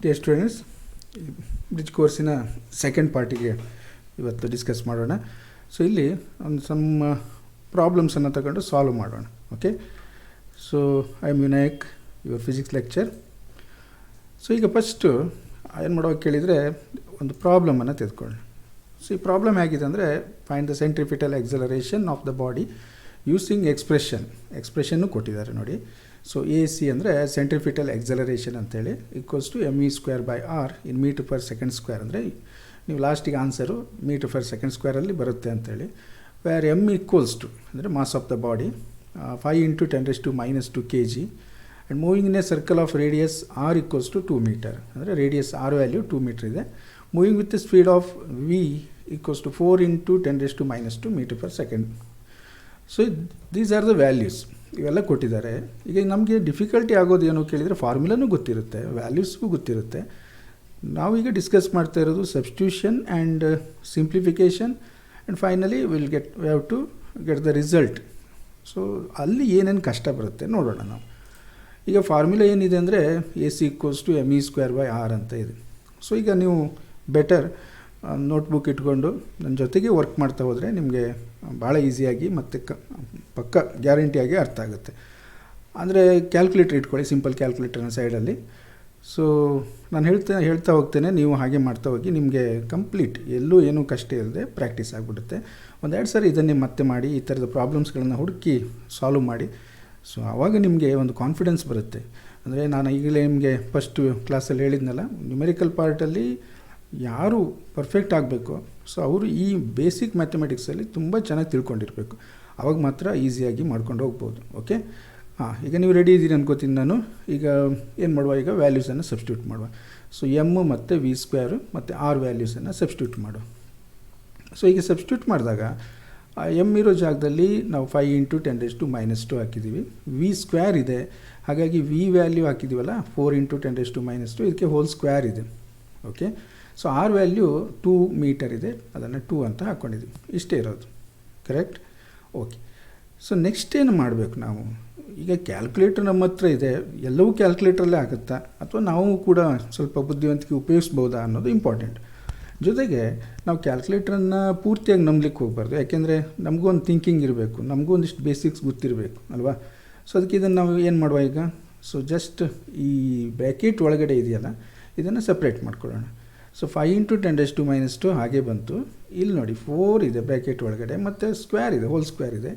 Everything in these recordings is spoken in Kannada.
ಡಿಯರ್ ಸ್ಟೂಡೆಂಟ್ಸ್, ಬ್ರಿಡ್ಜ್ ಕೋರ್ಸಿನ ಸೆಕೆಂಡ್ ಪಾರ್ಟಿಗೆ ಇವತ್ತು ಡಿಸ್ಕಸ್ ಮಾಡೋಣ. ಸೊ ಇಲ್ಲಿ ಒಂದು ಸಮ್ ಪ್ರಾಬ್ಲಮ್ಸನ್ನು ತಗೊಂಡು ಸಾಲ್ವ್ ಮಾಡೋಣ. Okay, so I am Vinayak, your physics lecture. So ಈಗ ಫಸ್ಟು ಏನು ಮಾಡೋಕೆ ಕೇಳಿದರೆ ಒಂದು ಪ್ರಾಬ್ಲಮನ್ನು ತೆಗೆದುಕೊಳ್ಳಿ. ಸೊ ಈ ಪ್ರಾಬ್ಲಮ್ ಹೇಗಿದೆ ಅಂದರೆ, find the centripetal acceleration of the body using ಎಕ್ಸ್ಪ್ರೆಷನ್ನು ಕೊಟ್ಟಿದ್ದಾರೆ ನೋಡಿ. ಸೊ ಎ ಸಿ ಅಂದರೆ ಸೆಂಟ್ರಿಪಿಟಲ್ ಎಕ್ಸಲರೇಷನ್ ಅಂತೇಳಿ equals to mv²/r in metre per second square. ಅಂದರೆ ನೀವು ಲಾಸ್ಟಿಗೆ ಆನ್ಸರು ಮೀಟರ್ ಪರ್ ಸೆಕೆಂಡ್ ಸ್ಕ್ವೇರಲ್ಲಿ ಬರುತ್ತೆ ಅಂತೇಳಿ. ವೇರ್ m ಈಕ್ವಲ್ಸ್ ಟು ಅಂದರೆ mass of the body 5 × 10⁻² kg and moving in a circle of radius r equals to 2 metre. ಅಂದರೆ ರೇಡಿಯಸ್ r ವ್ಯಾಲ್ಯೂ 2 ಮೀಟರ್ ಇದೆ. Moving with the speed of v equals to 4 × 10⁻² metre per second. So these are the values, ಇವೆಲ್ಲ ಕೊಟ್ಟಿದ್ದಾರೆ. ಈಗ ನಮಗೆ ಡಿಫಿಕಲ್ಟಿ ಆಗೋದು ಏನು ಕೇಳಿದರೆ, ಫಾರ್ಮುಲಾನೂ ಗೊತ್ತಿರುತ್ತೆ, ವ್ಯಾಲ್ಯೂಸ್ಗೂ ಗೊತ್ತಿರುತ್ತೆ. ನಾವೀಗ ಡಿಸ್ಕಸ್ ಮಾಡ್ತಾ ಇರೋದು substitution and simplification and finally we have to get the result. So ಅಲ್ಲಿ ಏನೇನು ಕಷ್ಟ ಬರುತ್ತೆ ನೋಡೋಣ ನಾವು. ಈಗ ಫಾರ್ಮುಲಾ ಏನಿದೆ ಅಂದರೆ A C equals to mv²/r ಅಂತ ಇದೆ. ಸೊ ಈಗ ನೀವು ಬೆಟರ್ ನೋಟ್ಬುಕ್ ಇಟ್ಕೊಂಡು ನನ್ನ ಜೊತೆಗೆ ವರ್ಕ್ ಮಾಡ್ತಾ ಹೋದರೆ ನಿಮಗೆ ಭಾಳ ಈಸಿಯಾಗಿ ಮತ್ತು ಪಕ್ಕ ಗ್ಯಾರಂಟಿಯಾಗಿ ಅರ್ಥ ಆಗುತ್ತೆ. ಅಂದರೆ ಕ್ಯಾಲ್ಕುಲೇಟರ್ ಇಟ್ಕೊಳ್ಳಿ, ಸಿಂಪಲ್ ಕ್ಯಾಲ್ಕುಲೇಟರ್ನ ಸೈಡಲ್ಲಿ. ಸೊ ನಾನು ಹೇಳ್ತಾ ಹೋಗ್ತೇನೆ, ನೀವು ಹಾಗೆ ಮಾಡ್ತಾ ಹೋಗಿ. ನಿಮಗೆ ಕಂಪ್ಲೀಟ್ ಎಲ್ಲೂ ಏನೂ ಕಷ್ಟ ಇಲ್ಲದೆ ಪ್ರಾಕ್ಟೀಸ್ ಆಗಿಬಿಡುತ್ತೆ. ಒಂದೆರಡು ಸಾರಿ ಇದನ್ನೇ ಮತ್ತೆ ಮಾಡಿ ಈ ಥರದ ಪ್ರಾಬ್ಲಮ್ಸ್ಗಳನ್ನು ಹುಡುಕಿ ಸಾಲ್ವ್ ಮಾಡಿ. ಸೊ ಆವಾಗ ನಿಮಗೆ ಒಂದು ಕಾನ್ಫಿಡೆನ್ಸ್ ಬರುತ್ತೆ. ಅಂದರೆ ನಾನು ಈಗಲೇ ನಿಮಗೆ ಫಸ್ಟು ಕ್ಲಾಸಲ್ಲಿ ಹೇಳಿದ್ನಲ್ಲ, ನ್ಯೂಮೆರಿಕಲ್ ಪಾರ್ಟಲ್ಲಿ ಯಾರು ಪರ್ಫೆಕ್ಟ್ ಆಗಬೇಕು, ಸೊ ಅವರು ಈ ಬೇಸಿಕ್ ಮ್ಯಾಥಮೆಟಿಕ್ಸಲ್ಲಿ ತುಂಬ ಚೆನ್ನಾಗಿ ತಿಳ್ಕೊಂಡಿರಬೇಕು. ಆವಾಗ ಮಾತ್ರ ಈಸಿಯಾಗಿ ಮಾಡ್ಕೊಂಡು ಹೋಗ್ಬೋದು. ಓಕೆ, ಈಗ ನೀವು ರೆಡಿ ಇದ್ದೀರಿ ಅನ್ಕೋತೀನಿ ನಾನು. ಈಗ ಏನು ಮಾಡುವ, ಈಗ ವ್ಯಾಲ್ಯೂಸನ್ನು ಸಬ್ಸ್ಟಿಟ್ಯೂಟ್ ಮಾಡುವ. ಸೊ ಎಮ್ ಮತ್ತು v² ಮತ್ತು ಆರ್ ವ್ಯಾಲ್ಯೂಸನ್ನು ಸಬ್ಸ್ಟಿಟ್ಯೂಟ್ ಮಾಡುವ. ಸೊ ಈಗ ಸಬ್ಸ್ಟಿಟ್ಯೂಟ್ ಮಾಡಿದಾಗ ಎಮ್ ಇರೋ ಜಾಗದಲ್ಲಿ ನಾವು 5 × 10⁻² ಹಾಕಿದ್ದೀವಿ. v² ಇದೆ, ಹಾಗಾಗಿ v ವ್ಯಾಲ್ಯೂ ಹಾಕಿದ್ದೀವಲ್ಲ 4 × 10⁻², ಇದಕ್ಕೆ ಹೋಲ್ ಸ್ಕ್ವೇರ್ ಇದೆ. Okay, so R value 2 metre ಇದೆ, ಅದನ್ನು 2 ಅಂತ ಹಾಕ್ಕೊಂಡಿದ್ದೀವಿ. ಇಷ್ಟೇ ಇರೋದು, ಕರೆಕ್ಟ್? ಓಕೆ, ಸೊ ನೆಕ್ಸ್ಟ್ ಏನು ಮಾಡಬೇಕು ನಾವು? ಈಗ ಕ್ಯಾಲ್ಕುಲೇಟರ್ ನಮ್ಮ ಹತ್ರ ಇದೆ, ಎಲ್ಲವೂ ಕ್ಯಾಲ್ಕುಲೇಟ್ರಲ್ಲೇ ಆಗುತ್ತಾ ಅಥವಾ ನಾವು ಕೂಡ ಸ್ವಲ್ಪ ಬುದ್ಧಿವಂತಿಕೆ ಉಪಯೋಗಿಸ್ಬೋದಾ ಅನ್ನೋದು ಇಂಪಾರ್ಟೆಂಟ್. ಜೊತೆಗೆ ನಾವು ಕ್ಯಾಲ್ಕುಲೇಟ್ರನ್ನು ಪೂರ್ತಿಯಾಗಿ ನಂಬಲಿಕ್ಕೆ ಹೋಗಬಾರ್ದು. ಯಾಕೆಂದರೆ ನಮಗೂ ಒಂದು ಥಿಂಕಿಂಗ್ ಇರಬೇಕು, ನಮಗೂ ಒಂದಿಷ್ಟು ಬೇಸಿಕ್ಸ್ ಗೊತ್ತಿರಬೇಕು ಅಲ್ವಾ? ಸೊ ಅದಕ್ಕೆ ಇದನ್ನು ನಾವು ಏನು ಮಾಡುವ ಈಗ? ಸೊ ಜಸ್ಟ್ ಈ ಬ್ರ್ಯಾಕೆಟ್ ಒಳಗಡೆ ಇದೆಯಲ್ಲ, ಇದನ್ನು ಸಪ್ರೇಟ್ ಮಾಡ್ಕೊಳ್ಳೋಣ. ಸೊ 5 × 10⁻² ಹಾಗೆ ಬಂತು. ಇಲ್ಲಿ ನೋಡಿ 4 ಇದೆ ಬ್ರ್ಯಾಕೆಟ್ ಒಳಗಡೆ ಮತ್ತು ಸ್ಕ್ವೇರ್ ಇದೆ, ಹೋಲ್ ಸ್ಕ್ವೇರ್ ಇದೆ.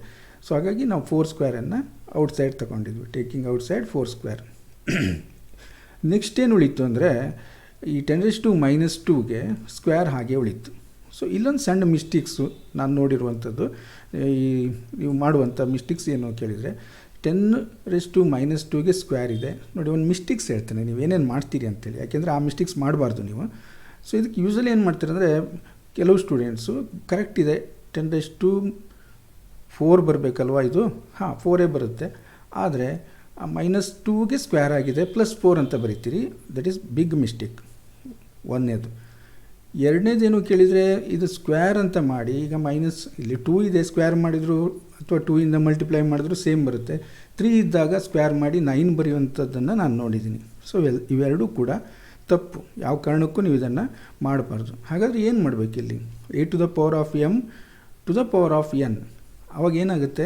ಸೊ ಹಾಗಾಗಿ ನಾವು 4² ಔಟ್ಸೈಡ್ ತೊಗೊಂಡಿದ್ವಿ, ಟೇಕಿಂಗ್ ಔಟ್ಸೈಡ್ 4². ನೆಕ್ಸ್ಟ್ ಏನು ಉಳಿತು ಅಂದರೆ, ಈ 10⁻²ಗೆ ಸ್ಕ್ವೇರ್ ಹಾಗೆ ಉಳಿತು. ಸೊ ಇಲ್ಲೊಂದು ಸಣ್ಣ ಮಿಸ್ಟೇಕ್ಸು ನಾನು ನೋಡಿರುವಂಥದ್ದು. ಈ ನೀವು ಮಾಡುವಂಥ ಮಿಸ್ಟೇಕ್ಸ್ ಏನು ಕೇಳಿದರೆ, 10⁻²ಗೆ ಸ್ಕ್ವೇರ್ ಇದೆ ನೋಡಿ. ಒಂದು ಮಿಸ್ಟೇಕ್ಸ್ ಹೇಳ್ತೇನೆ, ನೀವು ಏನೇನು ಮಾಡ್ತೀರಿ ಅಂತೇಳಿ, ಯಾಕೆಂದರೆ ಆ ಮಿಸ್ಟೇಕ್ಸ್ ಮಾಡಬಾರ್ದು ನೀವು. ಸೊ ಇದಕ್ಕೆ ಯೂಸಲಿ ಏನು ಮಾಡ್ತೀರಿ ಅಂದರೆ, ಕೆಲವು ಸ್ಟೂಡೆಂಟ್ಸು ಕರೆಕ್ಟ್ ಇದೆ 10⁻4 ಬರಬೇಕಲ್ವ ಇದು, 4 ಬರುತ್ತೆ. ಆದರೆ -2ಗೆ ಸ್ಕ್ವೇರ್ ಆಗಿದೆ +4 ಅಂತ ಬರೀತೀರಿ. ದಟ್ ಈಸ್ ಬಿಗ್ ಮಿಸ್ಟೇಕ್, ಒಂದನೇದು. ಎರಡನೇದೇನು ಕೇಳಿದರೆ, ಇದು ಸ್ಕ್ವೇರ್ ಅಂತ ಮಾಡಿ, ಈಗ ಇಲ್ಲಿ 2 ಇದೆ, ಸ್ಕ್ವೇರ್ ಮಾಡಿದ್ರು ಅಥವಾ 2ಇಂದ ಮಲ್ಟಿಪ್ಲೈ ಮಾಡಿದ್ರು ಸೇಮ್ ಬರುತ್ತೆ. 3 ಇದ್ದಾಗ ಸ್ಕ್ವೇರ್ ಮಾಡಿ 9 ಬರೆಯುವಂಥದ್ದನ್ನು ನಾನು ನೋಡಿದ್ದೀನಿ. ಸೊ ಇವೆರಡೂ ಕೂಡ ತಪ್ಪು, ಯಾವ ಕಾರಣಕ್ಕೂ ನೀವು ಇದನ್ನು ಮಾಡಬಾರ್ದು. ಹಾಗಾದರೆ ಏನು ಮಾಡಬೇಕು ಇಲ್ಲಿ? a⁴m ⁴ n. ಅವಾಗ ಏನಾಗುತ್ತೆ,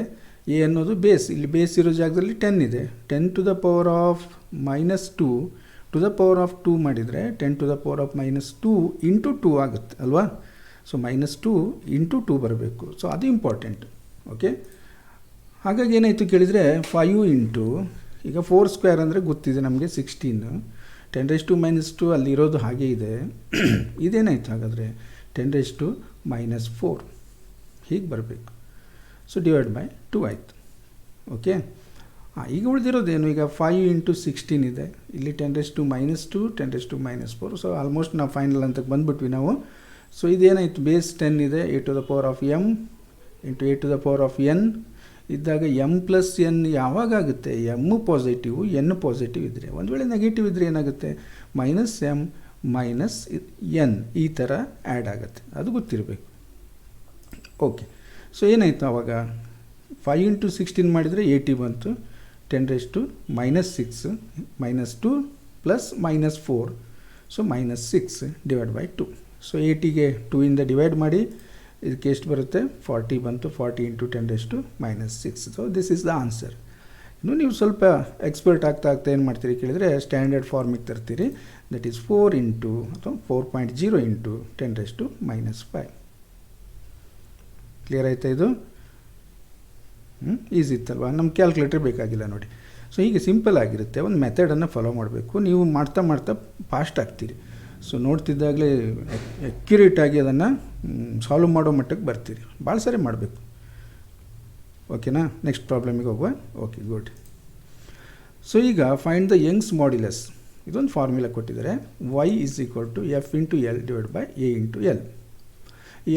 ಎ ಅನ್ನೋದು ಬೇಸ್, ಇಲ್ಲಿ ಬೇಸ್ ಇರೋ ಜಾಗದಲ್ಲಿ 10 ಇದೆ. 10⁻² -2 ಮಾಡಿದರೆ 10⁻² × 2 ಆಗುತ್ತೆ ಅಲ್ವಾ? ಸೊ -2 × 2 ಬರಬೇಕು. ಸೊ ಅದು ಇಂಪಾರ್ಟೆಂಟ್. ಓಕೆ, ಹಾಗಾಗಿ ಏನಾಯಿತು ಕೇಳಿದರೆ 5 ಈಗ 4² ಅಂದರೆ ಗೊತ್ತಿದೆ ನಮಗೆ 16, 10⁻² ಅಲ್ಲಿರೋದು ಹಾಗೆ ಇದೆ. ಇದೇನಾಯಿತು ಹಾಗಾದರೆ 10⁻⁴ ಹೀಗೆ ಬರಬೇಕು. ಸೊ /2 ಆಯಿತು. ಓಕೆ, ಈಗ ಉಳಿದಿರೋದೇನು? ಈಗ 5 × 16 ಇದೆ, ಇಲ್ಲಿ 10⁻², 10⁻⁴. ಸೊ ಆಲ್ಮೋಸ್ಟ್ ನಾವು ಫೈನಲ್ ಅಂತ ಬಂದುಬಿಟ್ವಿ ನಾವು. ಸೊ ಇದೇನಾಯಿತು, ಬೇಸ್ 10 ಇದೆ, a⁴m × a⁴n ಇದ್ದಾಗ m+n ಯಾವಾಗ ಆಗುತ್ತೆ? m ಪಾಸಿಟಿವ್, n ಪಾಸಿಟಿವ್ ಇದ್ದರೆ. ಒಂದು ವೇಳೆ ನೆಗೆಟಿವ್ ಇದ್ದರೆ ಏನಾಗುತ್ತೆ? -m -n ಈ ಥರ ಆ್ಯಡ್ ಆಗುತ್ತೆ, ಅದು ಗೊತ್ತಿರಬೇಕು. ಓಕೆ, ಸೊ ಏನಾಯಿತು ಆವಾಗ? 5 × 16 ಮಾಡಿದರೆ 80 ಬಂತು. 10⁻⁻6 -2 + -4 ಸೊ -6 ಡಿವೈಡ್ ಬೈ 2. ಸೊ 80ಗೆ 2 ಇಂದ ಡಿವೈಡ್ ಮಾಡಿ, ಇದಕ್ಕೆ ಎಷ್ಟು ಬರುತ್ತೆ? 40 ಬಂತು. 40 into 10⁻⁻6. So this is the answer. ಇನ್ನು ನೀವು ಸ್ವಲ್ಪ ಎಕ್ಸ್ಪರ್ಟ್ ಆಗ್ತಾ ಏನು ಮಾಡ್ತೀರಿ ಕೇಳಿದರೆ, ಸ್ಟ್ಯಾಂಡರ್ಡ್ ಫಾರ್ಮಿಗೆ ತರ್ತೀರಿ. ದಟ್ ಈಸ್ 4 ಇಂಟು ಅಥವಾ 4.0 ಇಂಟು 10⁻⁻5. ಕ್ಲಿಯರ್ ಆಯಿತಾ? ಇದು ಈಸಿ ಇತ್ತಲ್ವ? ನಮ್ಮ ಕ್ಯಾಲ್ಕುಲೇಟರ್ ಬೇಕಾಗಿಲ್ಲ ನೋಡಿ. ಸೊ ಹೀಗೆ ಸಿಂಪಲ್ ಆಗಿರುತ್ತೆ. ಒಂದು ಮೆಥಡನ್ನು ಫಾಲೋ ಮಾಡಬೇಕು. ನೀವು ಮಾಡ್ತಾ ಮಾಡ್ತಾ ಫಾಸ್ಟ್ ಆಗ್ತೀರಿ. ಸೊ ನೋಡ್ತಿದ್ದಾಗಲೇ ಅಕ್ಯುರೇಟಾಗಿ ಅದನ್ನು ಸಾಲ್ವ್ ಮಾಡೋ ಮಟ್ಟಕ್ಕೆ ಬರ್ತೀರಿ. ಭಾಳ ಸರಿ ಮಾಡಬೇಕು. ಓಕೆನಾ? ನೆಕ್ಸ್ಟ್ ಪ್ರಾಬ್ಲಮಿಗೆ ಹೋಗುವ. Okay, good. ಸೊ ಈಗ ಫೈಂಡ್ ದ ಯಂಗ್ಸ್ ಮಾಡ್ಯುಲಸ್. ಇದೊಂದು ಫಾರ್ಮುಲಾ ಕೊಟ್ಟಿದ್ದಾರೆ. y = f × L divide by a × L.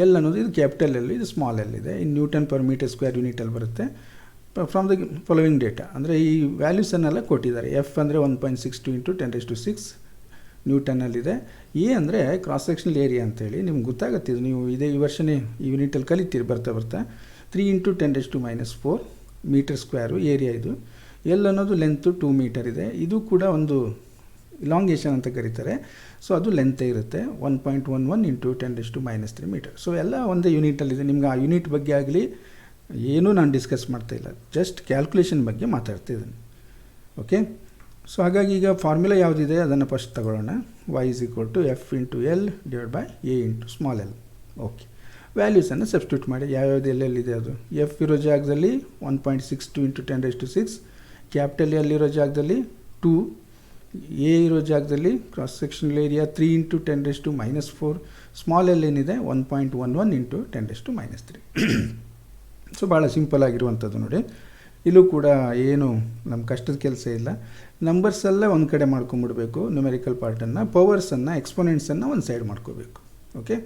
L ಅನ್ನೋದು ಇದು ಕ್ಯಾಪಿಟಲ್ ಎಲ್, ಇದು ಸ್ಮಾಲ್ ಎಲ್ ಇದೆ. ಇನ್ Nm/m² ಯೂನಿಟಲ್ಲಿ ಬರುತ್ತೆ. ಫ್ರಮ್ ದ ಫಾಲೋವಿಂಗ್ ಡೇಟಾ ಅಂದರೆ ಈ ವ್ಯಾಲ್ಯೂಸನ್ನೆಲ್ಲ ಕೊಟ್ಟಿದ್ದಾರೆ. ಎಫ್ ಅಂದರೆ 1.62 ಇಂಟು 10⁻⁶ ನ್ಯೂಟನ್ನಲ್ಲಿದೆ. ಎ ಅಂದರೆ ಕ್ರಾಸ್ ಸೆಕ್ಷನಲ್ ಏರಿಯಾ ಅಂತೇಳಿ ನಿಮ್ಗೆ ಗೊತ್ತಾಗುತ್ತೆ. ಇದು ನೀವು ಈ ವರ್ಷನೇ ಈ ಯೂನಿಟಲ್ಲಿ ಕಲಿತೀರಿ ಬರ್ತಾ ಬರ್ತಾ. 3 ಇಂಟು 10⁻⁴ ಮೀಟರ್ ಸ್ಕ್ವೇರು ಏರಿಯಾ ಇದು. ಎಲ್ ಅನ್ನೋದು ಲೆಂತು 2 ಮೀಟರ್ ಇದೆ. ಇದು ಕೂಡ ಒಂದು ಇಲಾಂಗೇಷನ್ ಅಂತ ಕರೀತಾರೆ. ಸೊ ಅದು ಲೆಂತೇ ಇರುತ್ತೆ. 1.11 ಇಂಟು 10⁻³ ಮೀಟರ್. ಸೊ ಎಲ್ಲ ಒಂದೇ ಯೂನಿಟಲ್ಲಿದೆ. ನಿಮ್ಗೆ ಆ ಯೂನಿಟ್ ಬಗ್ಗೆ ಆಗಲಿ ಏನೂ ನಾನು ಡಿಸ್ಕಸ್ ಮಾಡ್ತಾಯಿಲ್ಲ, ಜಸ್ಟ್ ಕ್ಯಾಲ್ಕುಲೇಷನ್ ಬಗ್ಗೆ ಮಾತಾಡ್ತಾ ಇದ್ದೀನಿ. ಓಕೆ, ಸೊ ಹಾಗಾಗಿ ಈಗ ಫಾರ್ಮುಲಾ ಯಾವುದಿದೆ ಅದನ್ನು ಫಸ್ಟ್ ತಗೊಳ್ಳೋಣ. y = f × L divide by a × small L. Okay, ವ್ಯಾಲ್ಯೂಸನ್ನು ಸಬ್ಸ್ಟಿಟ್ಯೂಟ್ ಮಾಡಿ. ಯಾವ್ಯಾವುದು ಎಲ್ಲೆಲ್ಲಿದೆ ಅದು. ಎಫ್ ಇರೋ ಜಾಗದಲ್ಲಿ 1.62 ಇಂಟು 10⁻⁶, ಕ್ಯಾಪಿಟಲ್ ಎಲ್ ಇರೋ ಜಾಗದಲ್ಲಿ 2, ಎ ಇರೋ ಜಾಗದಲ್ಲಿ cross sectional area 3 into 10⁻⁻⁴, small L ಏನಿದೆ 1.11 ಇಂಟು 10⁻⁻3. ಸೊ ಭಾಳ ಸಿಂಪಲ್ ಆಗಿರುವಂಥದ್ದು ನೋಡಿ. ಇಲ್ಲೂ ಕೂಡ ಏನು ನಮ್ಮ ಕಷ್ಟದ ಕೆಲಸ ಇಲ್ಲ. ನಂಬರ್ಸ್ ಎಲ್ಲ ಒಂದು ಕಡೆ ಮಾಡ್ಕೊಂಬಿಡ್ಬೇಕು. ನ್ಯೂಮೆರಿಕಲ್ ಪಾರ್ಟನ್ನು, ಪವರ್ಸನ್ನು, ಎಕ್ಸ್ಪೋನೆಂಟ್ಸನ್ನು ಒಂದು ಸೈಡ್ ಮಾಡ್ಕೋಬೇಕು. ಓಕೆ,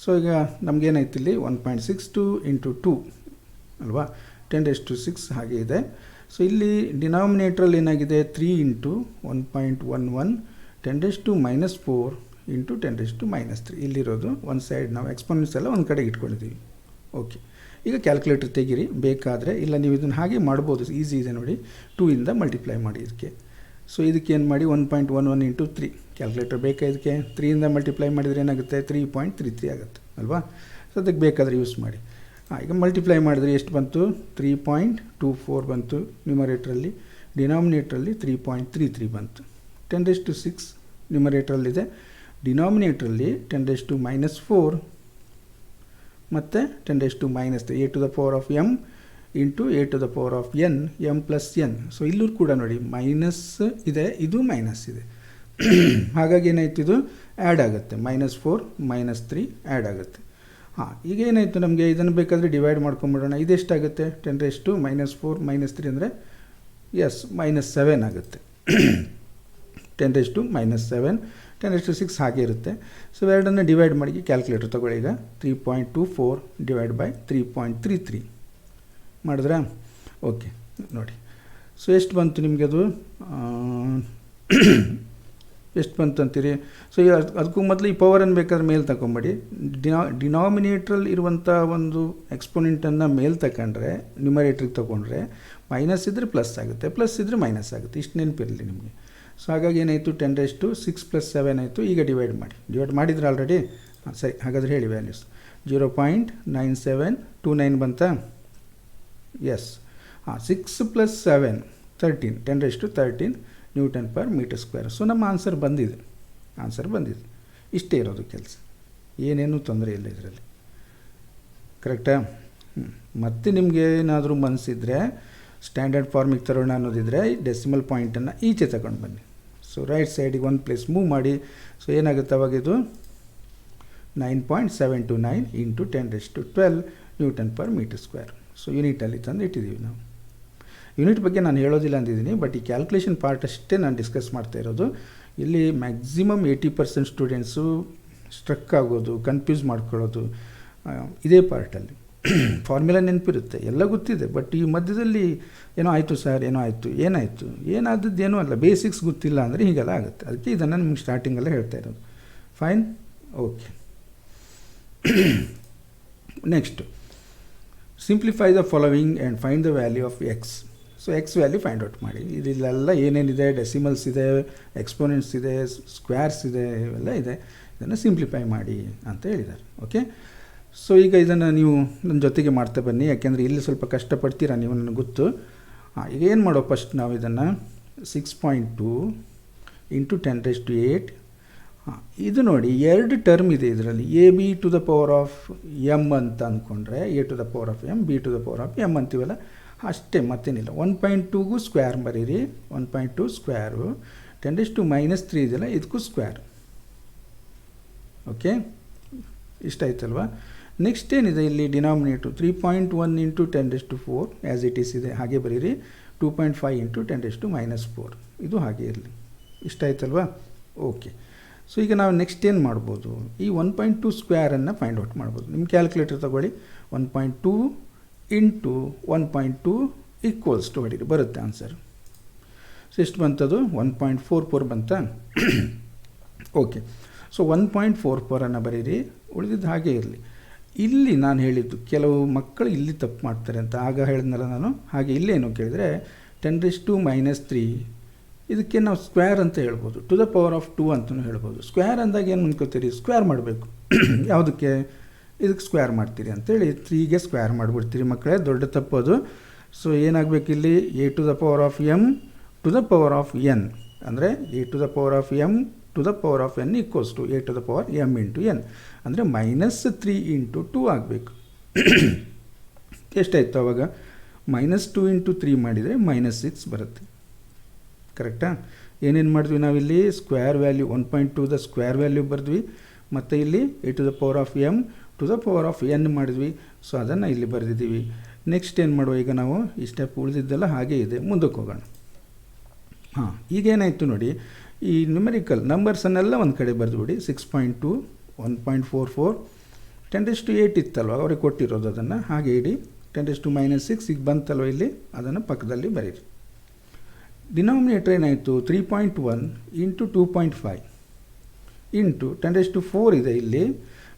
ಸೊ ಈಗ ನಮಗೇನಾಯ್ತು ಇಲ್ಲಿ 1.62 ಇಂಟು 2 ಅಲ್ವಾ, 10⁻⁶ ಹಾಗೆ ಇದೆ. ಸೊ ಇಲ್ಲಿ ಡಿನಾಮಿನೇಟ್ರಲ್ಲಿ ಏನಾಗಿದೆ 3 ಇಂಟು 1.11 10⁻⁻⁴ ಇಂಟು 10⁻⁻3 ಇಲ್ಲಿರೋದು ಒಂದು ಸೈಡ್. ನಾವು ಎಕ್ಸ್ಪೋನೆಂಟ್ಸ್ ಎಲ್ಲ ಒಂದು ಕಡೆಗೆ ಇಟ್ಕೊಂಡಿದ್ದೀವಿ. ಓಕೆ, ಈಗ ಕ್ಯಾಲ್ಕುಲೇಟರ್ ತೆಗೀರಿ ಬೇಕಾದರೆ. ಇಲ್ಲ ನೀವು ಇದನ್ನು ಹಾಗೆ ಮಾಡ್ಬೋದು, ಈಸಿ ಇದೆ ನೋಡಿ. 2 ಇಂದ ಮಲ್ಟಿಪ್ಲೈ ಮಾಡಿ ಇದಕ್ಕೆ. ಸೊ ಇದಕ್ಕೆ ಏನು ಮಾಡಿ 1.11 ಇಂಟು 3. ಕ್ಯಾಲ್ಕುಲೇಟರ್ ಬೇಕಾ ಇದಕ್ಕೆ? 3 ಇಂದ ಮಲ್ಟಿಪ್ಲೈ ಮಾಡಿದರೆ ಏನಾಗುತ್ತೆ? 3.33 ಆಗುತ್ತೆ ಅಲ್ವಾ? ಸೊ ಅದಕ್ಕೆ ಬೇಕಾದರೆ ಯೂಸ್ ಮಾಡಿ. ಈಗ ಮಲ್ಟಿಪ್ಲೈ ಮಾಡಿದ್ರೆ ಎಷ್ಟು ಬಂತು? 3.24 ಬಂತು ನ್ಯೂಮರೇಟ್ರಲ್ಲಿ. ಡಿನಾಮಿನೇಟ್ರಲ್ಲಿ 3.33 ಬಂತು. 10⁻⁶ ನ್ಯೂಮರೇಟ್ರಲ್ಲಿದೆ. ಡಿನಾಮಿನೇಟ್ರಲ್ಲಿ 10⁻⁻⁴ ಮತ್ತು 10⁻⁻3 a⁴m into a⁴n m+n. So ಇಲ್ಲೂ ಕೂಡ ನೋಡಿ ಮೈನಸ್ ಇದೆ, ಇದು ಮೈನಸ್ ಇದೆ. ಹಾಗಾಗಿ ಏನಾಯ್ತು? ಇದು ಆ್ಯಡ್ ಆಗುತ್ತೆ. -4 -3 ಆ್ಯಡ್ ಆಗುತ್ತೆ. ಹಾಂ, ಈಗ ಏನಾಯಿತು ನಮಗೆ? ಇದನ್ನು ಬೇಕಾದರೆ ಡಿವೈಡ್ ಮಾಡ್ಕೊಂಬಿಡೋಣ. ಇದೆಷ್ಟಾಗುತ್ತೆ? 10⁻⁻⁴ -3 ಅಂದರೆ -7 ಆಗುತ್ತೆ. 10⁻⁻7 10⁻⁶ ಹಾಗೆ ಇರುತ್ತೆ. ಸೊ ಎರಡನ್ನು ಡಿವೈಡ್ ಮಾಡಿ ಕ್ಯಾಲ್ಕುಲೇಟರ್ ತೊಗೊಳ್ಳಿ. ಈಗ 3.24 ಡಿವೈಡ್ ಬೈ 3.33 ಮಾಡಿದ್ರಾ? ಓಕೆ, ನೋಡಿ. ಸೊ ಎಷ್ಟು ಬಂತು ನಿಮಗೆ? ಅದು ಎಷ್ಟು ಬಂತು ಅಂತೀರಿ? ಸೊ ಈಗ ಅದಕ್ಕೂ ಮೊದಲು ಈ ಪವರನ್ನು ಬೇಕಾದ್ರೆ ಮೇಲೆ ತಗೊಂಬೇಡಿ. ಡಿನಾಮಿನೇಟ್ರಲ್ಲಿ ಇರುವಂಥ ಒಂದು ಎಕ್ಸ್ಪೋನೆಂಟನ್ನು ಮೇಲೆ ತಗೊಂಡ್ರೆ, ನ್ಯೂಮರೇಟ್ರಿಗೆ ತೊಗೊಂಡ್ರೆ ಮೈನಸ್ ಇದ್ದರೆ ಪ್ಲಸ್ ಆಗುತ್ತೆ, ಪ್ಲಸ್ ಇದ್ದರೆ ಮೈನಸ್ ಆಗುತ್ತೆ. ಇಷ್ಟು ನೆನಪಿರಲಿ ನಿಮಗೆ. ಸೊ ಹಾಗಾಗಿ ಏನಾಯಿತು? 10⁻⁶ + 7 ಆಯಿತು. ಈಗ ಡಿವೈಡ್ ಮಾಡಿದ್ರೆ ಆಲ್ರೆಡಿ. ಸರಿ, ಹಾಗಾದರೆ ಹೇಳಿ ವ್ಯಾಲ್ಯೂಸ್. 0.9729 ಬಂತಾ? ಎಸ್. 6 + 7 13 10⁻13 Nm/m². ಸೊ ನಮ್ಮ ಆನ್ಸರ್ ಬಂದಿದೆ. ಇಷ್ಟೇ ಇರೋದು ಕೆಲಸ. ಏನೇನೂ ತೊಂದರೆ ಇಲ್ಲ ಇದರಲ್ಲಿ. ಕರೆಕ್ಟಾ? ಮತ್ತೆ ನಿಮಗೆ ಏನಾದರೂ ಮನಸ್ಸಿದ್ರೆ ಸ್ಟ್ಯಾಂಡರ್ಡ್ ಫಾರ್ಮಿಗೆ ತರೋಣ ಅನ್ನೋದಿದ್ರೆ ಡೆಸಿಮಲ್ ಪಾಯಿಂಟನ್ನು ಈಚೆ ತಗೊಂಡು ಬನ್ನಿ. ಸೊ ರೈಟ್ ಸೈಡಿಗೆ ಒಂದು ಪ್ಲೇಸ್ ಮೂವ್ ಮಾಡಿ. ಸೊ ಏನಾಗುತ್ತೆ ಅವಾಗ? ಇದು 9.729 ಇಂಟು 10⁻12 Nm/m². ಸೊ ಯೂನಿಟಲ್ಲಿ ತಂದು ಇಟ್ಟಿದ್ದೀವಿ ನಾವು. ಯೂನಿಟ್ ಬಗ್ಗೆ ನಾನು ಹೇಳೋದಿಲ್ಲ ಅಂದಿದ್ದೀನಿ, ಬಟ್ ಈ ಕ್ಯಾಲ್ಕುಲೇಷನ್ ಪಾರ್ಟ್ ಅಷ್ಟೇ ನಾನು ಡಿಸ್ಕಸ್ ಮಾಡ್ತಾ ಇರೋದು. ಇಲ್ಲಿ ಮ್ಯಾಕ್ಸಿಮಮ್ 80% ಸ್ಟೂಡೆಂಟ್ಸು ಸ್ಟ್ರಕ್ ಆಗೋದು, ಕನ್ಫ್ಯೂಸ್ ಮಾಡ್ಕೊಳ್ಳೋದು ಇದೇ ಪಾರ್ಟಲ್ಲಿ. ಫಾರ್ಮುಲಾ ನೆನಪಿರುತ್ತೆ, ಎಲ್ಲ ಗೊತ್ತಿದೆ, ಬಟ್ ಈ ಮಧ್ಯದಲ್ಲಿ ಏನೋ ಆಯಿತು ಸರ್, ಏನಾಯಿತು ಏನಾದದ್ದೇನೂ ಅಲ್ಲ, ಬೇಸಿಕ್ಸ್ ಗೊತ್ತಿಲ್ಲ ಅಂದರೆ ಹೀಗೆಲ್ಲ ಆಗುತ್ತೆ. ಅದಕ್ಕೆ ಇದನ್ನು ನಿಮ್ಗೆ ಸ್ಟಾರ್ಟಿಂಗಲ್ಲೇ ಹೇಳ್ತಾ ಇರೋದು. Fine, okay. Next, simplify the following and find the value of X. So X value find out ಮಾಡಿ. ಇಲ್ಲೆಲ್ಲ ಏನೇನಿದೆ, ಡೆಸಿಮಲ್ಸ್ ಇದೆ, ಎಕ್ಸ್ಪೋನೆಂಟ್ಸ್ ಇದೆ, ಸ್ಕ್ವೇರ್ಸ್ ಇದೆ, ಇವೆಲ್ಲ ಇದೆ. ಇದನ್ನು ಸಿಂಪ್ಲಿಫೈ ಮಾಡಿ ಅಂತ ಹೇಳಿದ್ದಾರೆ. ಓಕೆ, ಸೊ ಈಗ ಇದನ್ನು ನೀವು ನನ್ನ ಜೊತೆಗೆ ಮಾಡ್ತಾ ಬನ್ನಿ, ಯಾಕೆಂದರೆ ಇಲ್ಲಿ ಸ್ವಲ್ಪ ಕಷ್ಟಪಡ್ತೀರಾ ನೀವು, ನನಗೆ ಗೊತ್ತು. ಈಗ ಏನು ಮಾಡೋ, ಫಸ್ಟ್ ನಾವು ಇದನ್ನು 6.2 ಇಂಟು 10⁸. ಇದು ನೋಡಿ, ಎರಡು ಟರ್ಮ್ ಇದೆ ಇದರಲ್ಲಿ. A b to the power of m ಅಂತ ಅಂದ್ಕೊಂಡ್ರೆ, a to the power of m, b to the power of m ಅಂತೀವಲ್ಲ, ಅಷ್ಟೇ, ಮತ್ತೇನಿಲ್ಲ. 1.2ಗೂ ಸ್ಕ್ವೇರ್ ಬರೀರಿ, 1.2 ಸ್ಕ್ವೇರು, 10⁻³ ಇದೆಯಲ್ಲ, ಇದಕ್ಕೂ ಸ್ಕ್ವೇರ್. ಓಕೆ, ಇಷ್ಟ ಆಯ್ತಲ್ವಾ? ನೆಕ್ಸ್ಟ್ ಏನಿದೆ ಇಲ್ಲಿ ಡಿನಾಮಿನೇಟು 3.1 ಇಂಟು 10⁻⁴ ಆ್ಯಸ್ ಇಟ್ ಈಸ್ ಇದೆ, ಹಾಗೆ ಬರೀರಿ. 2.5 ಇಂಟು 10⁻⁴ ಇದು ಹಾಗೆ ಇರಲಿ. ಇಷ್ಟ ಆಯ್ತಲ್ವಾ? ಓಕೆ, ಸೊ ಈಗ ನಾವು ನೆಕ್ಸ್ಟ್ ಏನು ಮಾಡ್ಬೋದು, ಈ 1.2 ಸ್ಕ್ವೇರನ್ನು ಫೈಂಡ್ ಔಟ್ ಮಾಡ್ಬೋದು. ನಿಮ್ಮ ಕ್ಯಾಲ್ಕುಲೇಟರ್ ತಗೊಳ್ಳಿ. 1.2 ಇಂಟು 1.2 ಈಕ್ವಲ್ಸ್ ಟು ಹೊಡೀರಿ, ಬರುತ್ತೆ ಆನ್ಸರ್. ಸೊ ಎಷ್ಟು ಬಂತದು? 1.44 ಬಂತಾ? ಓಕೆ, ಸೊ 1.44 ಬರೀರಿ, ಉಳಿದಿದ್ದು ಹಾಗೆ ಇರಲಿ. ಇಲ್ಲಿ ನಾನು ಹೇಳಿದ್ದು ಕೆಲವು ಮಕ್ಕಳು ಇಲ್ಲಿ ತಪ್ಪು ಮಾಡ್ತಾರೆ ಅಂತ ಆಗ ಹೇಳಿದ್ನಲ್ಲ ನಾನು. ಹಾಗೆ ಇಲ್ಲೇನು ಕೇಳಿದರೆ 10⁻³ ಇದಕ್ಕೆ ನಾವು ಸ್ಕ್ವೇರ್ ಅಂತ ಹೇಳ್ಬೋದು, ಟು ದ ಪವರ್ ಆಫ್ 2 ಅಂತಲೂ ಹೇಳ್ಬೋದು. ಸ್ಕ್ವೇರ್ ಅಂದಾಗ ಏನು ಅಂದ್ಕೋತೀರಿ, ಸ್ಕ್ವೇರ್ ಮಾಡಬೇಕು. ಯಾವುದಕ್ಕೆ? ಇದಕ್ಕೆ ಸ್ಕ್ವೇರ್ ಮಾಡ್ತೀರಿ ಅಂತೇಳಿ 3ಗೆ ಸ್ಕ್ವೇರ್ ಮಾಡಿಬಿಡ್ತೀರಿ ಮಕ್ಕಳೇ, ದೊಡ್ಡ ತಪ್ಪೋದು. ಸೊ ಏನಾಗಬೇಕು ಇಲ್ಲಿ, A to the power of M to the power of N, ಅಂದರೆ A to the power of M to the power of N equals to A to the power M into N, ಅಂದರೆ -3 ಇಂಟು 2 ಆಗಬೇಕು. ಎಷ್ಟಾಯಿತು ಆವಾಗ? -2 ಇಂಟು 3 ಮಾಡಿದರೆ -6 ಬರುತ್ತೆ. ಕರೆಕ್ಟಾ? ಏನೇನು ಮಾಡಿದ್ವಿ ನಾವಿಲ್ಲಿ? ಸ್ಕ್ವೇರ್ ವ್ಯಾಲ್ಯೂ 1.2ದ ಸ್ಕ್ವೇರ್ ವ್ಯಾಲ್ಯೂ ಬರೆದ್ವಿ, ಮತ್ತು ಇಲ್ಲಿ A to the power of M to the power of n ಮಾಡಿದ್ವಿ. ಸೊ ಅದನ್ನು ಇಲ್ಲಿ ಬರೆದಿದ್ದೀವಿ. ನೆಕ್ಸ್ಟ್ ಏನು ಮಾಡುವ, ಈಗ ನಾವು ಈ ಸ್ಟೆಪ್ ಉಳಿದಿದ್ದೆಲ್ಲ ಹಾಗೇ ಇದೆ, ಮುಂದಕ್ಕೆ ಹೋಗೋಣ. ಈಗೇನಾಯಿತು ನೋಡಿ, ಈ ನ್ಯೂಮೆರಿಕಲ್ ನಂಬರ್ಸನ್ನೆಲ್ಲ ಒಂದು ಕಡೆ ಬರೆದುಬಿಡಿ. 6.2, 1.44, 10⁸ ಇತ್ತಲ್ವ ಅವ್ರಿಗೆ ಕೊಟ್ಟಿರೋದು, ಅದನ್ನು ಹಾಗೆ ಇಡಿ. 10⁻⁻6 ಈಗ ಬಂತಲ್ವ ಇಲ್ಲಿ, ಅದನ್ನು ಪಕ್ಕದಲ್ಲಿ ಬರೀರಿ. ಡಿನಾಮಿನೇಟರ್ ಏನಾಯಿತು? 3.1 ಇಂಟು 2.5 ಇಂಟು 10⁻⁴ ಇದೆ ಇಲ್ಲಿ,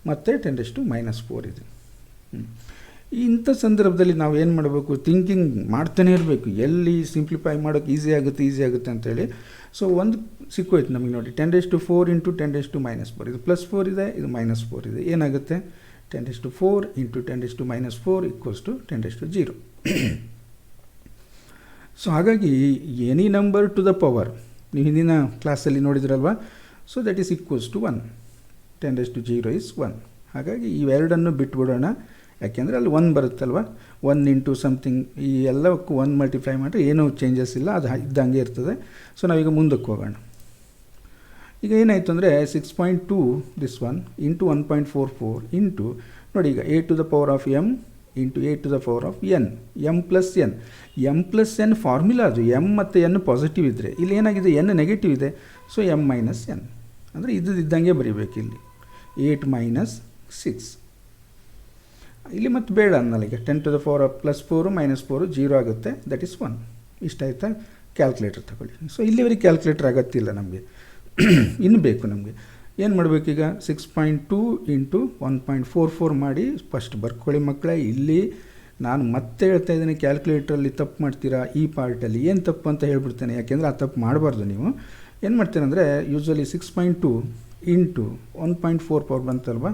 ಮತ್ತು 10⁻⁻4 ಇದೆ. ಇಂಥ ಸಂದರ್ಭದಲ್ಲಿ ನಾವು ಏನು ಮಾಡಬೇಕು? ಥಿಂಕಿಂಗ್ ಮಾಡ್ತಾನೆ ಇರಬೇಕು, ಎಲ್ಲಿ ಸಿಂಪ್ಲಿಫೈ ಮಾಡೋಕ್ಕೆ ಈಸಿ ಆಗುತ್ತೆ ಅಂತೇಳಿ. ಸೊ ಒಂದು ಸಿಕ್ಕೋಯ್ತು ನಮಗೆ ನೋಡಿ, 10⁻⁴ ಇಂಟು 10⁻⁻4, ಇದು +4 ಇದೆ, ಇದು -4 ಇದೆ. ಏನಾಗುತ್ತೆ? 10⁻⁴ ಇಂಟು 10⁻⁻4 ಈಕ್ವಲ್ಸ್ ಟು 10⁻�0. ಸೊ ಹಾಗಾಗಿ any number to the power, ನೀವು ಹಿಂದಿನ ಕ್ಲಾಸಲ್ಲಿ ನೋಡಿದ್ರಲ್ವ, so that is equals to 1. 10⁻�0 is 1. ಹಾಗಾಗಿ ಇವೆರಡನ್ನು ಬಿಟ್ಬಿಡೋಣ, ಯಾಕೆಂದರೆ ಅಲ್ಲಿ 1 ಬರುತ್ತಲ್ವ. 1 ಇಂಟು ಸಮಥಿಂಗ್, ಈ ಎಲ್ಲಕ್ಕೂ 1 ಮಲ್ಟಿಪ್ಲೈ ಮಾಡಿದ್ರೆ ಏನೂ ಚೇಂಜಸ್ ಇಲ್ಲ, ಅದು ಇದ್ದಂಗೆ ಇರ್ತದೆ. ಸೊ ನಾವೀಗ ಮುಂದಕ್ಕೆ ಹೋಗೋಣ. ಈಗ ಏನಾಯಿತು ಅಂದರೆ 6.2 ದಿಸ್ 1 ಇಂಟು 1.44 ಇಂಟು ನೋಡಿ, ಈಗ a to the power of m into a to the power of n, m plus n formula ಅದು. ಎಮ್ ಮತ್ತು ಎನ್ ಪಾಸಿಟಿವ್ ಇದ್ದರೆ, ಇಲ್ಲಿ ಏನಾಗಿದೆ, ಎನ್ ನೆಗೆಟಿವ್ ಇದೆ. ಸೊ ಎಮ್ ಮೈನಸ್ ಎನ್, ಅಂದರೆ ಇದ್ದಂಗೆ ಬರೀಬೇಕು ಇಲ್ಲಿ. 8 - 6 ಇಲ್ಲಿ ಮತ್ತೆ ಬೇಡ ಅನ್ನಲ್ಲ. ಈಗ 10 ಟು ದ ಪವರ್ ಆಫ್ +4 -4 0 ಆಗುತ್ತೆ, ದಟ್ ಈಸ್ 1. ಇಷ್ಟ ಆಯಿತಾ? ಕ್ಯಾಲ್ಕುಲೇಟರ್ ತಗೊಳ್ಳಿ. ಸೊ ಇಲ್ಲಿವರೆಗೆ ಕ್ಯಾಲ್ಕುಲೇಟರ್ ಅಗತ್ತಿಲ್ಲ ನಮಗೆ, ಇನ್ನು ಬೇಕು ನಮಗೆ. ಏನು ಮಾಡಬೇಕೀಗ? 6.2 ಇಂಟು 1.44 ಮಾಡಿ ಫಸ್ಟ್ ಬರ್ಕೊಳ್ಳಿ ಮಕ್ಕಳೇ. ಇಲ್ಲಿ ನಾನು ಮತ್ತೆ ಹೇಳ್ತಾ ಇದ್ದೀನಿ, ಕ್ಯಾಲ್ಕುಲೇಟ್ರಲ್ಲಿ ತಪ್ಪು ಮಾಡ್ತೀರಾ ಈ ಪಾರ್ಟಲ್ಲಿ. ಏನು ತಪ್ಪು ಅಂತ ಹೇಳ್ಬಿಡ್ತೇನೆ, ಯಾಕೆಂದರೆ ಆ ತಪ್ಪು ಮಾಡಬಾರ್ದು. ನೀವು ಏನು ಮಾಡ್ತೀರಂದರೆ, ಯೂಶ್ವಲಿ 6.2 ಇಂಟು 1.44 ಬಂತಲ್ವಾ,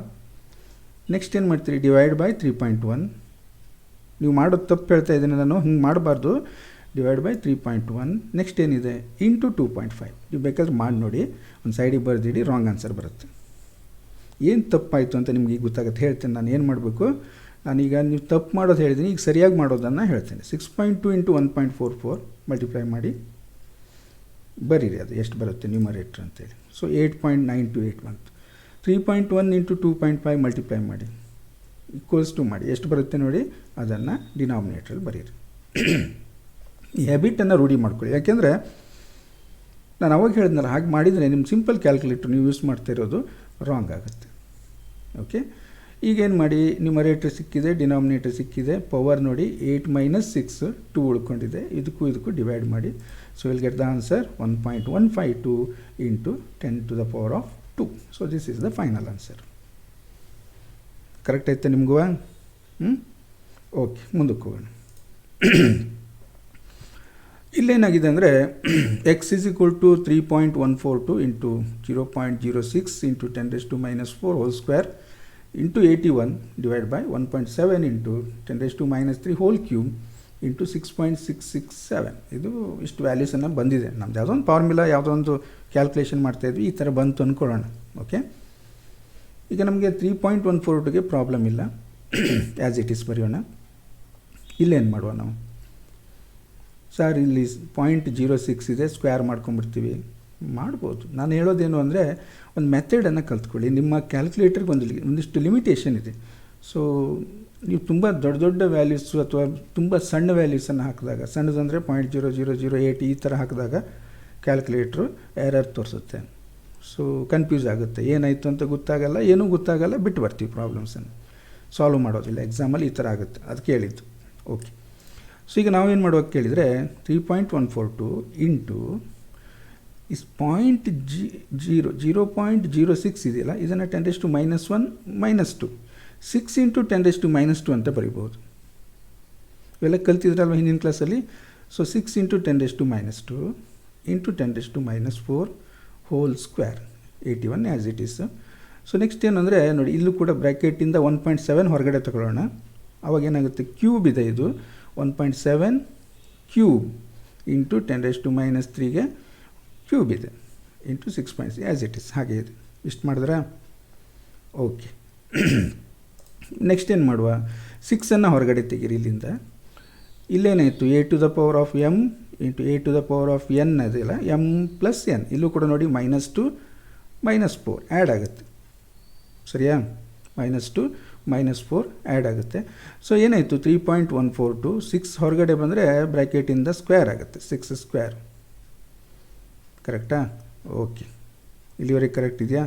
ನೆಕ್ಸ್ಟ್ ಏನು ಮಾಡ್ತೀರಿ? Divide by 3.1. ನೀವು ಮಾಡೋದು ತಪ್ಪು ಹೇಳ್ತಾ ಇದ್ದೀನಿ ನಾನು, ಹಿಂಗೆ ಮಾಡಬಾರ್ದು. Divide by 3.1. ನೆಕ್ಸ್ಟ್ ಏನಿದೆ? ಇಂಟು 2.5. ನೀವು ಬೇಕಾದ್ರೆ ಮಾಡಿ ನೋಡಿ, ಒಂದು ಸೈಡಿಗೆ ಬರೆದಿಡಿ, ರಾಂಗ್ ಆನ್ಸರ್ ಬರುತ್ತೆ. ಏನು ತಪ್ಪಾಯಿತು ಅಂತ ನಿಮ್ಗೆ ಈಗ ಗೊತ್ತಾಗುತ್ತೆ. ಹೇಳ್ತೇನೆ ನಾನು ಏನು ಮಾಡಬೇಕು. ನಾನೀಗ ನೀವು ತಪ್ಪು ಮಾಡೋದು ಹೇಳಿದ್ದೀನಿ, ಈಗ ಸರಿಯಾಗಿ ಮಾಡೋದನ್ನು ಹೇಳ್ತೇನೆ. 6.2 ಇಂಟು 1.44 ಮಲ್ಟಿಪ್ಲೈ ಮಾಡಿ ಬರೀರಿ, ಅದು ಎಷ್ಟು ಬರುತ್ತೆ ನ್ಯೂಮರೇಟ್ರ್ ಅಂತೇಳಿ. ಸೊ 8.928 ಬಂತು. 3.1 ಇಂಟು 2.5 ಮಲ್ಟಿಪ್ಲೈ ಮಾಡಿ ಈಕ್ವಲ್ಸ್ ಟು ಮಾಡಿ ಎಷ್ಟು ಬರುತ್ತೆ ನೋಡಿ, ಅದನ್ನು ಡಿನಾಮಿನೇಟ್ರಲ್ಲಿ ಬರೀರಿ. ಈ ಹ್ಯಾಬಿಟನ್ನು ರೂಢಿ ಮಾಡ್ಕೊಳ್ಳಿ, ಯಾಕೆಂದರೆ ನಾನು ಅವಾಗ ಹೇಳಿದ್ನಲ್ಲ, ಹಾಗೆ ಮಾಡಿದರೆ ನಿಮ್ಮ ಸಿಂಪಲ್ ಕ್ಯಾಲ್ಕುಲೇಟರ್ ನೀವು ಯೂಸ್ ಮಾಡ್ತಾ ಇರೋದು ರಾಂಗ್ ಆಗುತ್ತೆ. ಓಕೆ, ಈಗೇನು ಮಾಡಿ, ನ್ಯೂಮರೇಟರ್ ಸಿಕ್ಕಿದೆ, ಡಿನಾಮಿನೇಟರ್ ಸಿಕ್ಕಿದೆ, ಪವರ್ ನೋಡಿ 8 - 6 2 ಉಳ್ಕೊಂಡಿದೆ, ಇದಕ್ಕೂ ಡಿವೈಡ್ ಮಾಡಿ. So will get the answer 1.152 into 10 to the power of 2. So this is the final answer. Correct ಆಯ್ತಾ ನಿಮಗೂ? ಓಕೆ, ಮುಂದಕ್ಕೆ ಹೋಗೋಣ. ಇಲ್ಲೇನಾಗಿದೆ ಅಂದರೆ x is equal to 3.142 into 0.06 into 10⁻⁻⁴ whole square into 81 divide by 1.7 into 10⁻³ whole cube into 6.667. ಇದು ಇಷ್ಟು ವ್ಯಾಲ್ಯೂಸನ್ನು ಬಂದಿದೆ. ನಮ್ದು ಯಾವುದೋ ಒಂದು ಫಾರ್ಮುಲಾ ಯಾವುದೋ ಒಂದು ಕ್ಯಾಲ್ಕುಲೇಷನ್ ಮಾಡ್ತಾಯಿದ್ವಿ, ಈ ಥರ ಬಂತು ಅಂದ್ಕೊಳ್ಳೋಣ. ಓಕೆ, ಈಗ ನಮಗೆ 3.142ಗೆ ಪ್ರಾಬ್ಲಮ್ ಇಲ್ಲ, ಆ್ಯಸ್ ಇಟ್ ಈಸ್ ಬರೆಯೋಣ. ಇಲ್ಲೇನು ಮಾಡುವ ನಾವು? ಸರ್ ಇಲ್ಲಿ 0.06 ಇದೆ, ಸ್ಕ್ವೇರ್ ಮಾಡ್ಕೊಂಬಿಡ್ತೀವಿ. ಮಾಡ್ಬೋದು. ನಾನು ಹೇಳೋದೇನು ಅಂದರೆ ಒಂದು ಮೆಥಡನ್ನು ಕಲ್ತ್ಕೊಳ್ಳಿ. ನಿಮ್ಮ ಕ್ಯಾಲ್ಕುಲೇಟರ್ಗೆ ಒಂದಿಷ್ಟು ಲಿಮಿಟೇಷನ್ ಇದೆ. ಸೊ ನೀವು ತುಂಬ ದೊಡ್ಡ ದೊಡ್ಡ ವ್ಯಾಲ್ಯೂಸು ಅಥವಾ ತುಂಬ ಸಣ್ಣ ವ್ಯಾಲ್ಯೂಸನ್ನು ಹಾಕಿದಾಗ, ಸಣ್ಣದಂದರೆ 0.0008 ಈ ಥರ ಹಾಕಿದಾಗ ಕ್ಯಾಲ್ಕುಲೇಟ್ರು ಎರರ್ ತೋರಿಸುತ್ತೆ. ಸೊ ಕನ್ಫ್ಯೂಸ್ ಆಗುತ್ತೆ, ಏನಾಯಿತು ಅಂತ ಗೊತ್ತಾಗಲ್ಲ, ಏನೂ ಗೊತ್ತಾಗಲ್ಲ, ಬಿಟ್ಟು ಬರ್ತೀವಿ ಪ್ರಾಬ್ಲಮ್ಸನ್ನು, ಸಾಲ್ವ್ ಮಾಡೋದಿಲ್ಲ. ಎಕ್ಸಾಮಲ್ಲಿ ಈ ಥರ ಆಗುತ್ತೆ, ಅದಕ್ಕೆ ಹೇಳಿದ್ದು. ಓಕೆ, ಸೊ ಈಗ ನಾವೇನು ಮಾಡುವಾಗ ಕೇಳಿದರೆ 3.142 ಇಂಟು ಇಸ್ 0.06 ಇದೆಯಲ್ಲ, ಇದನ್ನು 10⁻⁻1 -2 6 ಇಂಟು 10⁻² ಅಂತ ಬರೀಬೋದು. ಇವೆಲ್ಲ ಕಲ್ತಿದ್ರಲ್ವ ಹಿಂದಿನ ಕ್ಲಾಸಲ್ಲಿ. So 6 into 10⁻² into 10⁻⁴ whole square 81 as it is. So next ಏನಂದರೆ ನೋಡಿ, ಇಲ್ಲೂ ಕೂಡ ಬ್ರ್ಯಾಕೆಟಿಂದ 1.7 ಹೊರಗಡೆ ತಗೊಳ್ಳೋಣ. ಅವಾಗ ಏನಾಗುತ್ತೆ, ಕ್ಯೂಬ್ ಇದೆ, ಇದು 1.7 ಕ್ಯೂಬ್ ಇಂಟು 10⁻⁻3ಗೆ ಕ್ಯೂಬ್ ಇದೆ ಇಂಟು 6.6 ಆ್ಯಸ್ ಇಟ್ ಈಸ್. ಹಾಗೆ ಇದೆ. ಇಷ್ಟು ಮಾಡಿದ್ರಾ? ಓಕೆ, ನೆಕ್ಸ್ಟ್ ಏನು ಮಾಡುವ? 6ಅನ್ನು ಹೊರಗಡೆ ತೆಗೀರಿ ಇಲ್ಲಿಂದ. ಇಲ್ಲೇನಾಯಿತು, a⁴m into a⁴n ಅದೆಯಲ್ಲ, m plus n. ಇಲ್ಲೂ ಕೂಡ ನೋಡಿ -2 -4 ಆ್ಯಡ್ ಆಗುತ್ತೆ. ಸರಿಯಾ? -2 -4 ಆ್ಯಡ್ ಆಗುತ್ತೆ. ಸೊ ಏನಾಯಿತು, 3.142 6 ಹೊರಗಡೆ ಬಂದರೆ ಬ್ರ್ಯಾಕೆಟಿಂದ ಸ್ಕ್ವೇರ್ ಆಗುತ್ತೆ, 6 ಸ್ಕ್ವೇರ್. ಕರೆಕ್ಟಾ? ಓಕೆ, ಇಲ್ಲಿವರೆಗೆ ಕರೆಕ್ಟ್ ಇದೆಯಾ?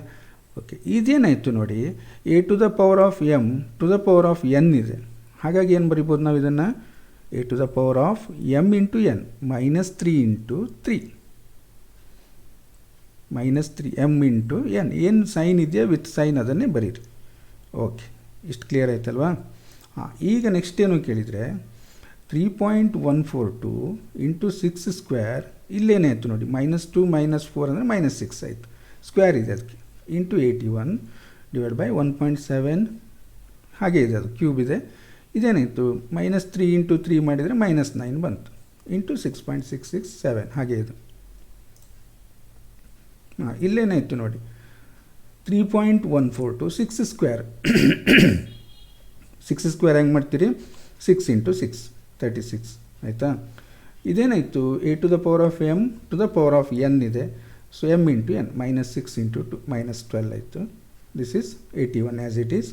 ಓಕೆ, ಇದೇನಾಯಿತು ನೋಡಿ, a⁴m⁴n ಇದೆ. ಹಾಗಾಗಿ ಏನು ಬರಿಬೋದು ನಾವು ಇದನ್ನು? a⁴m into n -3 into 3 -3m into n. ಏನು ಸೈನ್ ಇದೆಯಾ ವಿತ್ ಸೈನ್ ಅದನ್ನೇ ಬರೀರಿ. ಓಕೆ, ಇಷ್ಟು ಕ್ಲಿಯರ್ ಆಯ್ತಲ್ವಾ? ಹಾಂ, ಈಗ ನೆಕ್ಸ್ಟ್ ಏನು ಕೇಳಿದರೆ 3.142 ಇಂಟು 6 ಸ್ಕ್ವೇರ್. ಇಲ್ಲೇನಾಯಿತು ನೋಡಿ, -2 -4 ಅಂದರೆ -6 ಆಯಿತು, ಸ್ಕ್ವೇರ್ ಇದೆ ಅದಕ್ಕೆ, ಇಂಟು 81 ಡಿವೈಡ್ ಬೈ 1.7 ಹಾಗೆ ಇದೆ, ಅದು ಕ್ಯೂಬ್ ಇದೆ. ಇದೇನಾಯಿತು, -3 ಇಂಟು 3 ಮಾಡಿದರೆ -9 ಬಂತು, ಇಂಟು 6.667 ಹಾಗೆ ಇದು. ಹಾಂ, ಇಲ್ಲೇನಾಯಿತು ನೋಡಿ, 3.142 6 ಸ್ಕ್ವೇರ್ 6 ಸ್ಕ್ವೇರ್ ಹೆಂಗೆ ಮಾಡ್ತೀರಿ? 6 ಇಂಟು 6 36 ಆಯಿತಾ? ಇದೇನಾಯಿತು, a⁴m⁴n ಇದೆ. So m into n -6 into 2 -12 ಆಯಿತು. This is 81 as it is.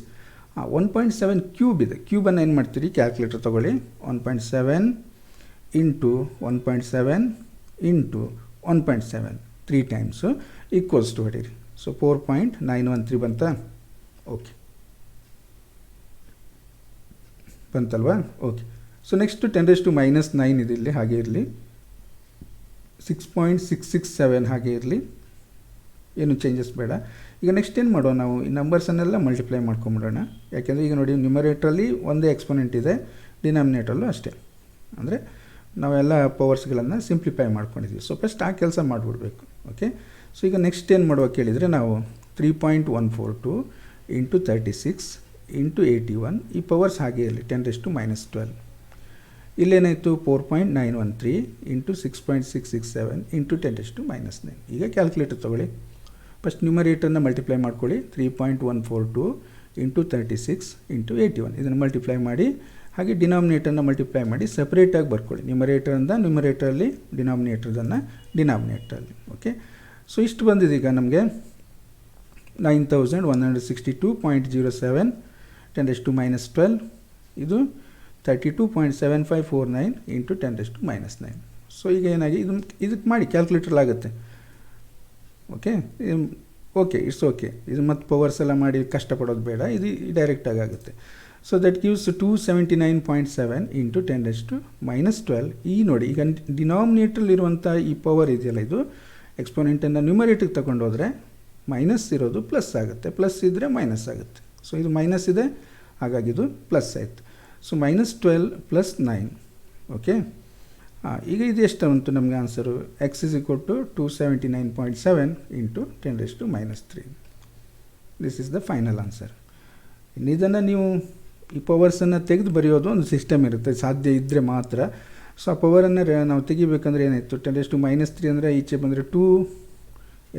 1.7 cube ಇದೆ. ಕ್ಯೂಬನ್ನು ಏನು ಮಾಡ್ತೀರಿ, ಕ್ಯಾಲ್ಕುಲೇಟರ್ ತೊಗೊಳ್ಳಿ. 1.7 into 1.7 into 1.7 3 times equals to ಹೊಡೀರಿ. ಸೊ 4.913 ಬಂತಾ? ಓಕೆ, ಬಂತಲ್ವಾ? ಓಕೆ, ಸೊ ನೆಕ್ಸ್ಟು 10⁻⁻9 ಇದೆ ಇಲ್ಲಿ, ಹಾಗೆ ಇರಲಿ. 6.667 ಹಾಗೆ ಇರಲಿ, ಏನು ಚೇಂಜಸ್ ಬೇಡ. ಈಗ ನೆಕ್ಸ್ಟ್ ಏನು ಮಾಡೋಣ, ನಾವು ಈ ನಂಬರ್ಸನ್ನೆಲ್ಲ ಮಲ್ಟಿಪ್ಲೈ ಮಾಡ್ಕೊಂಬಿಡೋಣ. ಯಾಕೆಂದರೆ ಈಗ ನೋಡಿ, ನ್ಯೂಮರೇಟ್ರಲ್ಲಿ ಒಂದೇ ಎಕ್ಸ್ಪೋನೆಂಟ್ ಇದೆ, ಡಿನಾಮಿನೇಟ್ರಲ್ಲೂ ಅಷ್ಟೇ. ಅಂದರೆ ನಾವೆಲ್ಲ ಪವರ್ಸ್ಗಳನ್ನು ಸಿಂಪ್ಲಿಫೈ ಮಾಡ್ಕೊಂಡಿದ್ದೀವಿ. ಸೊ ಫಸ್ಟ್ ಆ ಕೆಲಸ ಮಾಡಿಬಿಡ್ಬೇಕು. ಓಕೆ, ಸೊ ಈಗ ನೆಕ್ಸ್ಟ್ ಏನು ಮಾಡುವ ಕೇಳಿದರೆ, ನಾವು 3.142 ಇಂಟು 36 ಇಂಟು 81 ಈ ಪವರ್ಸ್ ಹಾಗೆ ಇರಲಿ, 10⁻⁻12. ಇಲ್ಲೇನಾಯಿತು, 4.913 ಇಂಟು 6.667 ಇಂಟು 10⁻⁻9. ಈಗ ಕ್ಯಾಲ್ಕುಲೇಟರ್ ತೊಗೊಳ್ಳಿ. ಫಸ್ಟ್ ನ್ಯೂಮರೇಟರ್ನ ಮಲ್ಟಿಪ್ಲೈ ಮಾಡ್ಕೊಳ್ಳಿ. 3.142 ಇಂಟು 36 ಇಂಟು 81 ಇದನ್ನು ಮಲ್ಟಿಪ್ಲೈ ಮಾಡಿ, ಹಾಗೆ ಡಿನಾಮಿನೇಟರ್ನ ಮಲ್ಟಿಪ್ಲೈ ಮಾಡಿ ಸಪ್ರೇಟಾಗಿ ಬರ್ಕೊಳ್ಳಿ. ನ್ಯೂಮರೇಟರಿಂದ ನ್ಯೂಮರೇಟರಲ್ಲಿ, ಡಿನಾಮಿನೇಟರ್ದನ್ನು ಡಿನಾಮಿನೇಟರಲ್ಲಿ. ಓಕೆ, ಸೊ ಇಷ್ಟು ಬಂದಿದೆ ಈಗ ನಮಗೆ 9162.07 10⁻⁻12. ಇದು 32.7549 ಇಂಟು 10⁻�9. ಸೊ ಈಗ ಏನಾಗಿ ಇದಕ್ಕೆ ಮಾಡಿ ಕ್ಯಾಲ್ಕುಲೇಟ್ರಲ್ಲಾಗುತ್ತೆ. Okay, okay, it's okay. ಇದು ಮತ್ತು ಪವರ್ಸ್ ಎಲ್ಲ ಮಾಡಿ ಕಷ್ಟಪಡೋದು ಬೇಡ, ಇದು ಡೈರೆಕ್ಟಾಗಿ ಆಗುತ್ತೆ. So that gives 279.7 into 10⁻⁻12. ಈ ನೋಡಿ, ಈಗ ಡಿನಾಮಿನೇಟ್ರಲ್ಲಿರುವಂಥ ಈ ಪವರ್ ಇದೆಯಲ್ಲ, ಇದು ಎಕ್ಸ್ಪೋನೆಂಟನ್ನು ನ್ಯೂಮರೇಟಿಗೆ ತಗೊಂಡು ಹೋದರೆ ಮೈನಸ್ ಇರೋದು ಪ್ಲಸ್ ಆಗುತ್ತೆ, ಪ್ಲಸ್ ಇದ್ದರೆ ಮೈನಸ್ ಆಗುತ್ತೆ. ಸೊ ಇದು ಮೈನಸ್ ಇದೆ, ಹಾಗಾಗಿ ಇದು ಪ್ಲಸ್ ಆಯಿತು. ಸೊ -12 + 9. ಓಕೆ, ಈಗ ಇದು ಎಷ್ಟು ಬಂತು ನಮಗೆ answer x = 279.7 into 10⁻³ this is the final answer. ಇನ್ನು ಇದನ್ನು ನೀವು ಈ ಪವರ್ಸನ್ನು ತೆಗೆದು ಬರೆಯೋದು ಒಂದು ಸಿಸ್ಟಮ್ ಇರುತ್ತೆ, ಸಾಧ್ಯ ಇದ್ದರೆ ಮಾತ್ರ. ಸೊ ಆ ಪವರನ್ನು ನಾವು ತೆಗಿಬೇಕಂದ್ರೆ ಏನಾಯಿತು, 10⁻³ ಅಂದರೆ ಈಚೆ ಬಂದರೆ 2,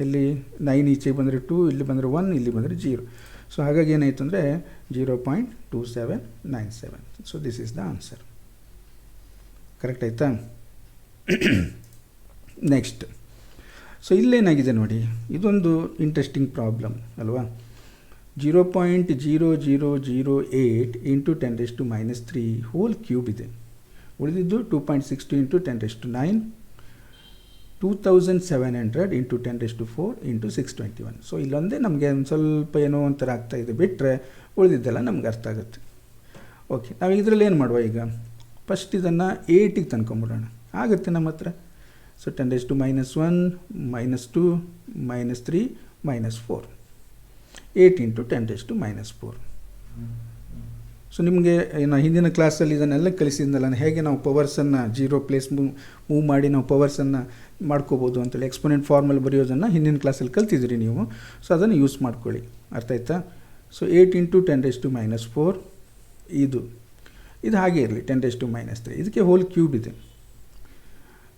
ಇಲ್ಲಿ 9 ಈಚೆಗೆ ಬಂದರೆ 2, ಇಲ್ಲಿ ಬಂದರೆ 1, ಇಲ್ಲಿ ಬಂದರೆ 0. ಸೊ ಹಾಗಾಗಿ ಏನಾಯಿತು ಅಂದರೆ 0.2797. So this is the answer. Correct ಆಯಿತಾ? ನೆಕ್ಸ್ಟ್, ಸೊ ಇಲ್ಲೇನಾಗಿದೆ ನೋಡಿ, ಇದೊಂದು ಇಂಟ್ರೆಸ್ಟಿಂಗ್ ಪ್ರಾಬ್ಲಮ್ ಅಲ್ವಾ. 0.0008 ಇಂಟು 10⁻³ ಹೋಲ್ ಕ್ಯೂಬ್ ಇದೆ. ಉಳಿದಿದ್ದು 2.62 ಇಂಟು 10⁹, 2700 ಇಂಟು 10⁴ ಇಂಟು 621. ಸೊ ಇಲ್ಲೊಂದೇ ನಮಗೆ ಒಂದು ಸ್ವಲ್ಪ ಏನೋ ಒಂಥರ ಆಗ್ತಾಯಿದೆ, ಬಿಟ್ಟರೆ ಉಳಿದಿದ್ದೆಲ್ಲ ನಮ್ಗೆ ಅರ್ಥ ಆಗುತ್ತೆ. ಓಕೆ, ನಾವು ಇದರಲ್ಲಿ ಏನು ಮಾಡುವ ಈಗ, ಫಸ್ಟ್ ಇದನ್ನು 8ಗೆ ತಂದ್ಕೊಂಬಿಡೋಣ. ಆಗುತ್ತೆ ನಮ್ಮ ಹತ್ರ. So 10⁻⁻1 -2 -3 -4 8 into 10⁻⁻4. ಸೊ ನಿಮಗೆ ಏನು ಹಿಂದಿನ ಕ್ಲಾಸಲ್ಲಿ ಇದನ್ನೆಲ್ಲ ಕಲಿಸಿದ್ನಲ್ಲ, ಹೇಗೆ ನಾವು ಪವರ್ಸನ್ನು 0 ಪ್ಲೇಸ್ ಮೂವ್ ಮಾಡಿ ನಾವು ಪವರ್ಸನ್ನು ಮಾಡ್ಕೋಬೋದು ಅಂತೇಳಿ ಎಕ್ಸ್ಪೋನೆಂಟ್ ಫಾರ್ಮಲ್ಲಿ ಬರೆಯೋದನ್ನು ಹಿಂದಿನ ಕ್ಲಾಸಲ್ಲಿ ಕಲ್ತಿದ್ರಿ ನೀವು. ಸೊ ಅದನ್ನು ಯೂಸ್ ಮಾಡ್ಕೊಳ್ಳಿ, ಅರ್ಥ ಆಯ್ತಾ? ಸೊ 8 ಇಂಟು 10⁻⁻4 ಇದು ಹಾಗೆ ಇರಲಿ, 10⁻⁻3 ಇದಕ್ಕೆ ಹೋಲ್ ಕ್ಯೂಬ್ ಇದೆ.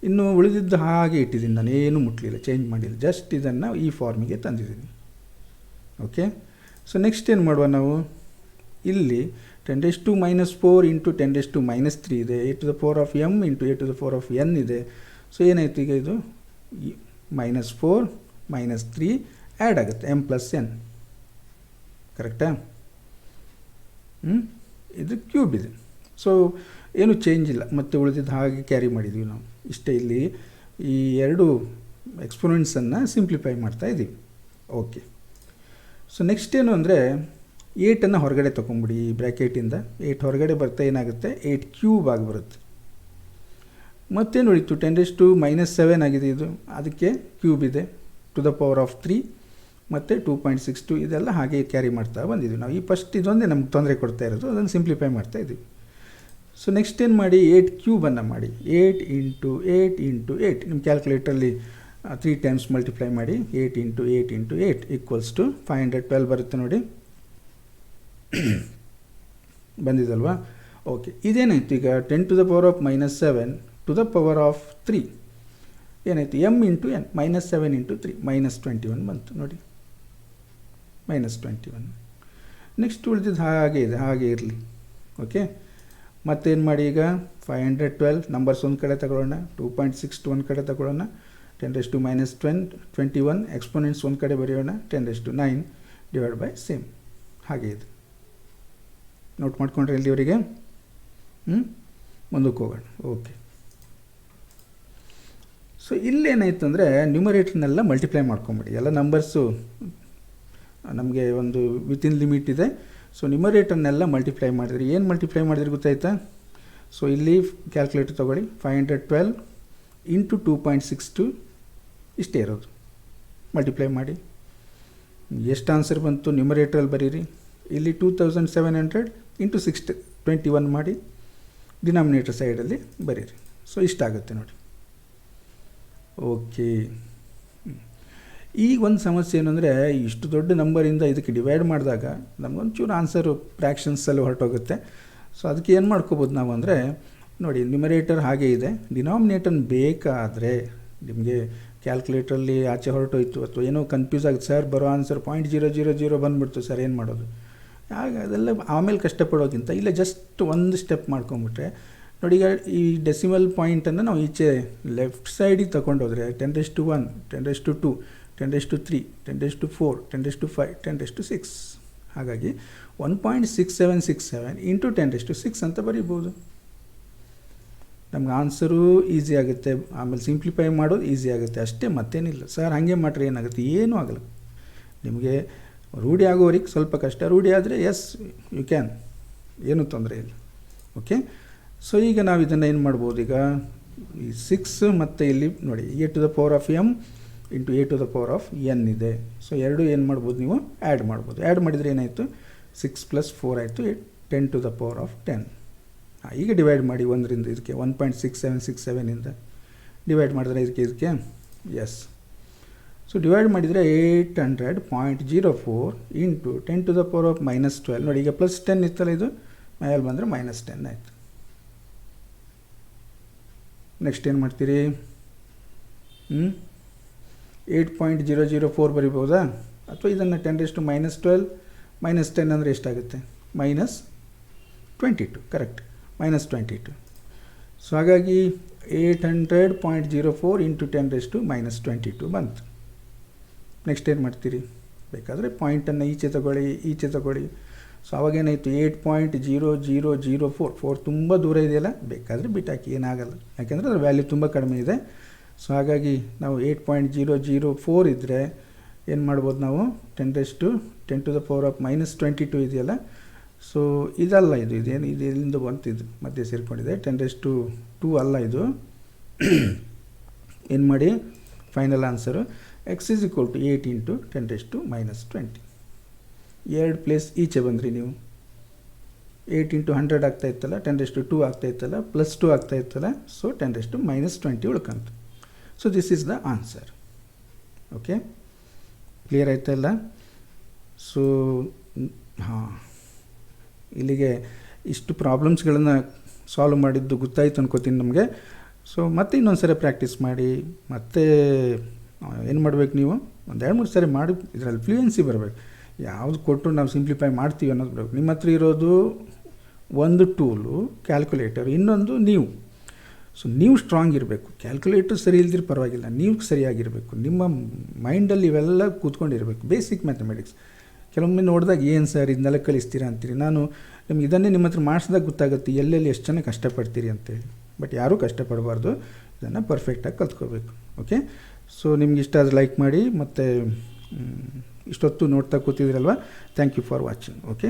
ಇನ್ನು ಉಳಿದಿದ್ದು ಹಾಗೆ ಇಟ್ಟಿದ್ದೀನಿ, ನಾನು ಏನೂ ಮುಟ್ಲಿಲ್ಲ, ಚೇಂಜ್ ಮಾಡಿಲ್ಲ, ಜಸ್ಟ್ ಇದನ್ನು ಈ ಫಾರ್ಮಿಗೆ ತಂದಿದ್ದೀನಿ. ಓಕೆ, ಸೊ ನೆಕ್ಸ್ಟ್ ಏನು ಮಾಡುವ ನಾವು, ಇಲ್ಲಿ 10⁻⁻4 ಇಂಟು 10⁻⁻3 ಇದೆ, a⁴m ಇಂಟು a⁴n ಇದೆ. ಸೊ ಏನಾಯಿತು ಈಗ, ಇದು -4 -3 ಆ್ಯಡ್ ಆಗುತ್ತೆ, m+n. ಕರೆಕ್ಟಾ? ಇದು ಕ್ಯೂಬ್ ಇದೆ. ಸೊ ಏನು ಚೇಂಜ್ ಇಲ್ಲ, ಮತ್ತು ಉಳಿದಿದ್ದು ಹಾಗೆ ಕ್ಯಾರಿ ಮಾಡಿದ್ದೀವಿ ನಾವು. ಇಷ್ಟೇ, ಇಲ್ಲಿ ಈ ಎರಡು ಎಕ್ಸ್ಪೋನೆಂಟ್ಸನ್ನು ಸಿಂಪ್ಲಿಫೈ ಮಾಡ್ತಾ ಇದ್ದೀವಿ. ಓಕೆ, ಸೊ ನೆಕ್ಸ್ಟ್ ಏನು ಅಂದರೆ 8ಅನ್ನು ಹೊರಗಡೆ ತೊಗೊಂಬಿಡಿ ಈ ಬ್ರ್ಯಾಕೆಟಿಂದ. 8 ಹೊರಗಡೆ ಬರ್ತಾ ಏನಾಗುತ್ತೆ, 8³ ಆಗಿ ಬರುತ್ತೆ. ಮತ್ತೇನು ಉಳಿತು, 10⁻⁻7 ಆಗಿದೆ, ಇದು ಅದಕ್ಕೆ ಕ್ಯೂಬ್ ಇದೆ, to⁻³ ಮತ್ತು 2.62 ಇದೆಲ್ಲ ಹಾಗೆ ಕ್ಯಾರಿ ಮಾಡ್ತಾ ಬಂದಿದ್ದೀವಿ ನಾವು. ಈ ಫಸ್ಟ್ ಇದೊಂದೇ ನಮ್ಗೆ ತೊಂದರೆ ಕೊಡ್ತಾ ಇರೋದು, ಅದನ್ನು ಸಿಂಪ್ಲಿಫೈ ಮಾಡ್ತಾ ಇದ್ದೀವಿ. ಸೊ ನೆಕ್ಸ್ಟ್ ಏನು ಮಾಡಿ, 8³ ಮಾಡಿ, 8 ಇಂಟು 8 ಇಂಟು 8 ನಿಮ್ಮ ಕ್ಯಾಲ್ಕುಲೇಟ್ರಲ್ಲಿ 3 ಟೈಮ್ಸ್ ಮಲ್ಟಿಪ್ಲೈ ಮಾಡಿ. 8 ಇಂಟು 8 ಇಂಟು 8 = 512 ಬರುತ್ತೆ ನೋಡಿ. ಬಂದಿದಲ್ವಾ? ಓಕೆ, ಇದೇನಾಯಿತು ಈಗ, 10⁻⁻7 to⁻³ ಏನಾಯಿತು, m ಇಂಟು n, -7 ಇಂಟು 3 -21 ಬಂತು ನೋಡಿ, -21. ನೆಕ್ಸ್ಟ್ ಉಳಿದಿದ್ದು ಹಾಗೆ ಇದೆ, ಹಾಗೆ ಇರಲಿ. ಓಕೆ, ಮತ್ತೇನು ಮಾಡಿ ಈಗ 512 ನಂಬರ್ಸ್ ಒಂದು ಕಡೆ ತಗೊಳ್ಳೋಣ, 2.62 ಒಂದು ಕಡೆ ತಗೊಳ್ಳೋಣ, 10⁻⁻21 ಎಕ್ಸ್ಪೋನೆಂಟ್ಸ್ ಒಂದು ಕಡೆ ಬರೆಯೋಣ, 10⁹ ಡಿವೈಡ್ ಬೈ ಸೇಮ್ ಹಾಗೆ ಇದೆ. ನೋಟ್ ಮಾಡ್ಕೊಂಡ್ರೆ ಇಲ್ಲಿವರೆಗೆ ಮುಂದಕ್ಕೆ ಹೋಗೋಣ. ಓಕೆ, ಸೊ ಇಲ್ಲೇನಾಯಿತು ಅಂದರೆ ನ್ಯೂಮರೇಟರ್ನೆಲ್ಲ ಮಲ್ಟಿಪ್ಲೈ ಮಾಡ್ಕೊಂಬಿಡಿ. ಎಲ್ಲ ನಂಬರ್ಸು ನಮಗೆ ಒಂದು ವಿತಿನ್ ಲಿಮಿಟ್ ಇದೆ. ಸೊ ನ್ಯೂಮರೇಟರ್ನೆಲ್ಲ ಮಲ್ಟಿಪ್ಲೈ ಮಾಡಿದ್ರಿ. ಏನು ಮಲ್ಟಿಪ್ಲೈ ಮಾಡಿದ್ರಿ ಗೊತ್ತಾಯ್ತಾ? ಸೊ ಇಲ್ಲಿ ಕ್ಯಾಲ್ಕುಲೇಟರ್ ತೊಗೊಳ್ಳಿ, 512 ಇಂಟು 2.62 ಇಷ್ಟೇ ಇರೋದು. ಮಲ್ಟಿಪ್ಲೈ ಮಾಡಿ, ಎಷ್ಟು ಆನ್ಸರ್ ಬಂತು ನ್ಯೂಮರೇಟ್ರಲ್ಲಿ ಬರೀರಿ. ಇಲ್ಲಿ 2700 ಇಂಟು 621 ಮಾಡಿ, ಡಿನಾಮಿನೇಟರ್ ಸೈಡಲ್ಲಿ ಬರೀರಿ. ಸೊ ಇಷ್ಟಾಗುತ್ತೆ ನೋಡಿ. ಓಕೆ, ಈಗ ಒಂದು ಸಮಸ್ಯೆ ಏನು ಅಂದರೆ, ಇಷ್ಟು ದೊಡ್ಡ ನಂಬರಿಂದ ಇದಕ್ಕೆ ಡಿವೈಡ್ ಮಾಡಿದಾಗ ನಮಗೊಂಚೂರು ಆನ್ಸರು ಫ್ರ್ಯಾಕ್ಷನ್ಸಲ್ಲಿ ಹೊರಟೋಗುತ್ತೆ. ಸೊ ಅದಕ್ಕೆ ಏನು ಮಾಡ್ಕೋಬೋದು ನಾವು ಅಂದರೆ, ನೋಡಿ ನ್ಯೂಮರೇಟರ್ ಹಾಗೆ ಇದೆ, ಡಿನಾಮಿನೇಟರ್ ಬೇಕಾದರೆ ನಿಮಗೆ ಕ್ಯಾಲ್ಕುಲೇಟ್ರಲ್ಲಿ ಆಚೆ ಹೊರಟೋಯ್ತು ಅಥವಾ ಏನೋ ಕನ್ಫ್ಯೂಸ್ ಆಗುತ್ತೆ, ಸರ್ ಬರೋ ಆನ್ಸರ್ 0.000 ಬಂದುಬಿಡ್ತು ಸರ್, ಏನು ಮಾಡೋದು? ಆಗ ಅದೆಲ್ಲ ಆಮೇಲೆ ಕಷ್ಟಪಡೋಕ್ಕಿಂತ ಇಲ್ಲ ಜಸ್ಟ್ ಒಂದು ಸ್ಟೆಪ್ ಮಾಡ್ಕೊಂಬಿಟ್ರೆ ನೋಡಿ. ಈಗ ಈ ಡೆಸಿಮಲ್ ಪಾಯಿಂಟನ್ನು ನಾವು ಈಚೆ ಲೆಫ್ಟ್ ಸೈಡಿಗೆ ತಗೊಂಡೋದ್ರೆ 10⁻⁴, 10⁻², 10⁻3, 10⁻⁴, 10⁻⁵, 10⁻�6 ಹಾಗಾಗಿ 1.6767 ಇಂಟು 10⁻⁶ ಅಂತ ಬರೀಬೋದು. ನಮ್ಗೆ ಆನ್ಸರು ಈಸಿ ಆಗುತ್ತೆ, ಆಮೇಲೆ ಸಿಂಪ್ಲಿಫೈ ಮಾಡೋದು ಈಸಿ ಆಗುತ್ತೆ ಅಷ್ಟೇ, ಮತ್ತೇನಿಲ್ಲ. ಸರ್ ಹಾಗೆ ಮಾಡ್ರೆ ಏನಾಗುತ್ತೆ, ಏನೂ ಆಗಲ್ಲ. ನಿಮಗೆ ರೂಢಿ ಆಗೋರಿಗೆ ಸ್ವಲ್ಪ ಕಷ್ಟ, ರೂಢಿ ಆದರೆ ಎಸ್ ಯು ಕ್ಯಾನ್, ಏನೂ ತೊಂದರೆ ಇಲ್ಲ. ಓಕೆ, ಸೊ ಈಗ ನಾವು ಇದನ್ನು ಏನು ಮಾಡ್ಬೋದು, ಈಗ ಈ 6 ಮತ್ತು ಇಲ್ಲಿ ನೋಡಿ a⁴m ಇಂಟು a⁴n ಇದೆ. ಸೊ ಎರಡು ಏನು ಮಾಡ್ಬೋದು, ನೀವು ಆ್ಯಡ್ ಮಾಡ್ಬೋದು. ಆ್ಯಡ್ ಮಾಡಿದರೆ ಏನಾಯಿತು, 6 + 4 ಆಯಿತು, 10⁻10 ಈಗ ಡಿವೈಡ್ ಮಾಡಿ 1ರಿಂದ ಇದಕ್ಕೆ 1.6767ಇಂದ ಡಿವೈಡ್ ಮಾಡಿದ್ರೆ ಇದಕ್ಕೆ ಎಸ್. ಸೊ ಡಿವೈಡ್ ಮಾಡಿದರೆ 800.04 ಇಂಟು 10⁻⁻12. ನೋಡಿ ಈಗ +10 ಇತ್ತಲ್ಲ, ಇದು ಮೇಲೆ ಬಂದರೆ -10 ಆಯಿತು. ನೆಕ್ಸ್ಟ್ ಏನು ಮಾಡ್ತೀರಿ? 8.004 ಬರಿಬೋದಾ? ಅಥವಾ ಇದನ್ನು 10⁻⁻12 -10 ಅಂದರೆ ಎಷ್ಟಾಗುತ್ತೆ? -22. ಕರೆಕ್ಟ್, -22. ಸೊ ಹಾಗಾಗಿ 800.04 ಇಂಟು 10⁻⁻22 ಬಂತು. ನೆಕ್ಸ್ಟ್ ಏನು ಮಾಡ್ತೀರಿ? ಬೇಕಾದರೆ ಪಾಯಿಂಟನ್ನು ಈಚೆ ತಗೊಳ್ಳಿ. ಸೊ ಅವಾಗೇನಾಯಿತು? 8.0004. 4 ತುಂಬ ದೂರ ಇದೆಯಲ್ಲ, ಬೇಕಾದರೆ ಬಿಟ್ಟಾಕಿ, ಏನಾಗಲ್ಲ. ಯಾಕೆಂದರೆ ಅದರ ವ್ಯಾಲ್ಯೂ ತುಂಬ ಕಡಿಮೆ ಇದೆ. ಸೊ ಹಾಗಾಗಿ ನಾವು 8.004 ಇದ್ದರೆ ಏನು ಮಾಡ್ಬೋದು ನಾವು? 10⁻⁻22 ಇದೆಯಲ್ಲ, ಸೊ ಇದಲ್ಲ, ಇದೇನು ಇದು ಎಲ್ಲಿಂದ ಬಂತಿದ್ದು ಮಧ್ಯೆ ಸೇರಿಕೊಂಡಿದೆ. 10⁻2 ಅಲ್ಲ ಇದು. ಏನು ಮಾಡಿ? Final answer x = 8 into 10⁻⁻20. 2 place ಈಚೆ ಬಂದ್ರಿ ನೀವು. 8 ಇಂಟು 100 ಆಗ್ತಾ ಇತ್ತಲ್ಲ, 10⁻2 ಆಗ್ತಾ ಇತ್ತಲ್ಲ, +2 ಆಗ್ತಾ ಇತ್ತಲ್ಲ, ಸೊ 10⁻⁻20 ಉಳ್ಕಂತು. So this is the answer. Okay, clear ಆಯ್ತಾ ಇಲ್ಲ? ಸೊ ಹಾಂ, ಇಲ್ಲಿಗೆ ಇಷ್ಟು ಪ್ರಾಬ್ಲಮ್ಸ್ಗಳನ್ನು ಸಾಲ್ವ್ ಮಾಡಿದ್ದು ಗೊತ್ತಾಯ್ತು ಅನ್ಕೋತೀನಿ ನಮಗೆ. ಸೊ ಮತ್ತೆ ಇನ್ನೊಂದು ಸರಿ ಪ್ರಾಕ್ಟೀಸ್ ಮಾಡಿ, ಮತ್ತೆ ಏನು ಮಾಡಬೇಕು? ನೀವು ಒಂದು 2-3 ಸರಿ ಮಾಡಿ ಇದರಲ್ಲಿ ಫ್ಲೂಯೆನ್ಸಿ ಬರಬೇಕು. ಯಾವುದು ಕೊಟ್ಟು ನಾವು ಸಿಂಪ್ಲಿಫೈ ಮಾಡ್ತೀವಿ ಅನ್ನೋದು ಬರಬೇಕು. ನಿಮ್ಮ ಹತ್ರ ಇರೋದು ಒಂದು ಟೂಲು ಕ್ಯಾಲ್ಕುಲೇಟರ್, ಇನ್ನೊಂದು ನೀವು. ಸೊ ನೀವು ಸ್ಟ್ರಾಂಗ್ ಇರಬೇಕು. ಕ್ಯಾಲ್ಕುಲೇಟರ್ ಸರಿ ಇಲ್ದಿರ ಪರವಾಗಿಲ್ಲ, ನೀವು ಸರಿಯಾಗಿರಬೇಕು. ನಿಮ್ಮ ಮೈಂಡಲ್ಲಿ ಇವೆಲ್ಲ ಕೂತ್ಕೊಂಡಿರಬೇಕು. Basic mathematics. ಕೆಲವೊಮ್ಮೆ ನೋಡಿದಾಗ ಏನು ಸರ್ ಇದನ್ನೆಲ್ಲ ಕಲಿಸ್ತೀರಾ ಅಂತೀರಿ. ನಾನು ನಿಮ್ಗೆ ಇದನ್ನೇ ನಿಮ್ಮ ಹತ್ರ ಮಾಡಿಸಿದಾಗ ಗೊತ್ತಾಗುತ್ತೆ ಎಲ್ಲೆಲ್ಲಿ ಎಷ್ಟು ಜನ ಕಷ್ಟಪಡ್ತೀರಿ ಅಂತೇಳಿ. ಬಟ್ ಯಾರೂ ಕಷ್ಟಪಡಬಾರ್ದು, ಇದನ್ನು ಪರ್ಫೆಕ್ಟಾಗಿ ಕಲ್ತ್ಕೋಬೇಕು. ಓಕೆ, ಸೊ ನಿಮ್ಗೆ ಇಷ್ಟ ಆದರೆ ಲೈಕ್ ಮಾಡಿ, ಮತ್ತು ಇಷ್ಟೊತ್ತು ನೋಡ್ತಾ ಕೂತಿದ್ರಲ್ವ, thank you for watching. Okay.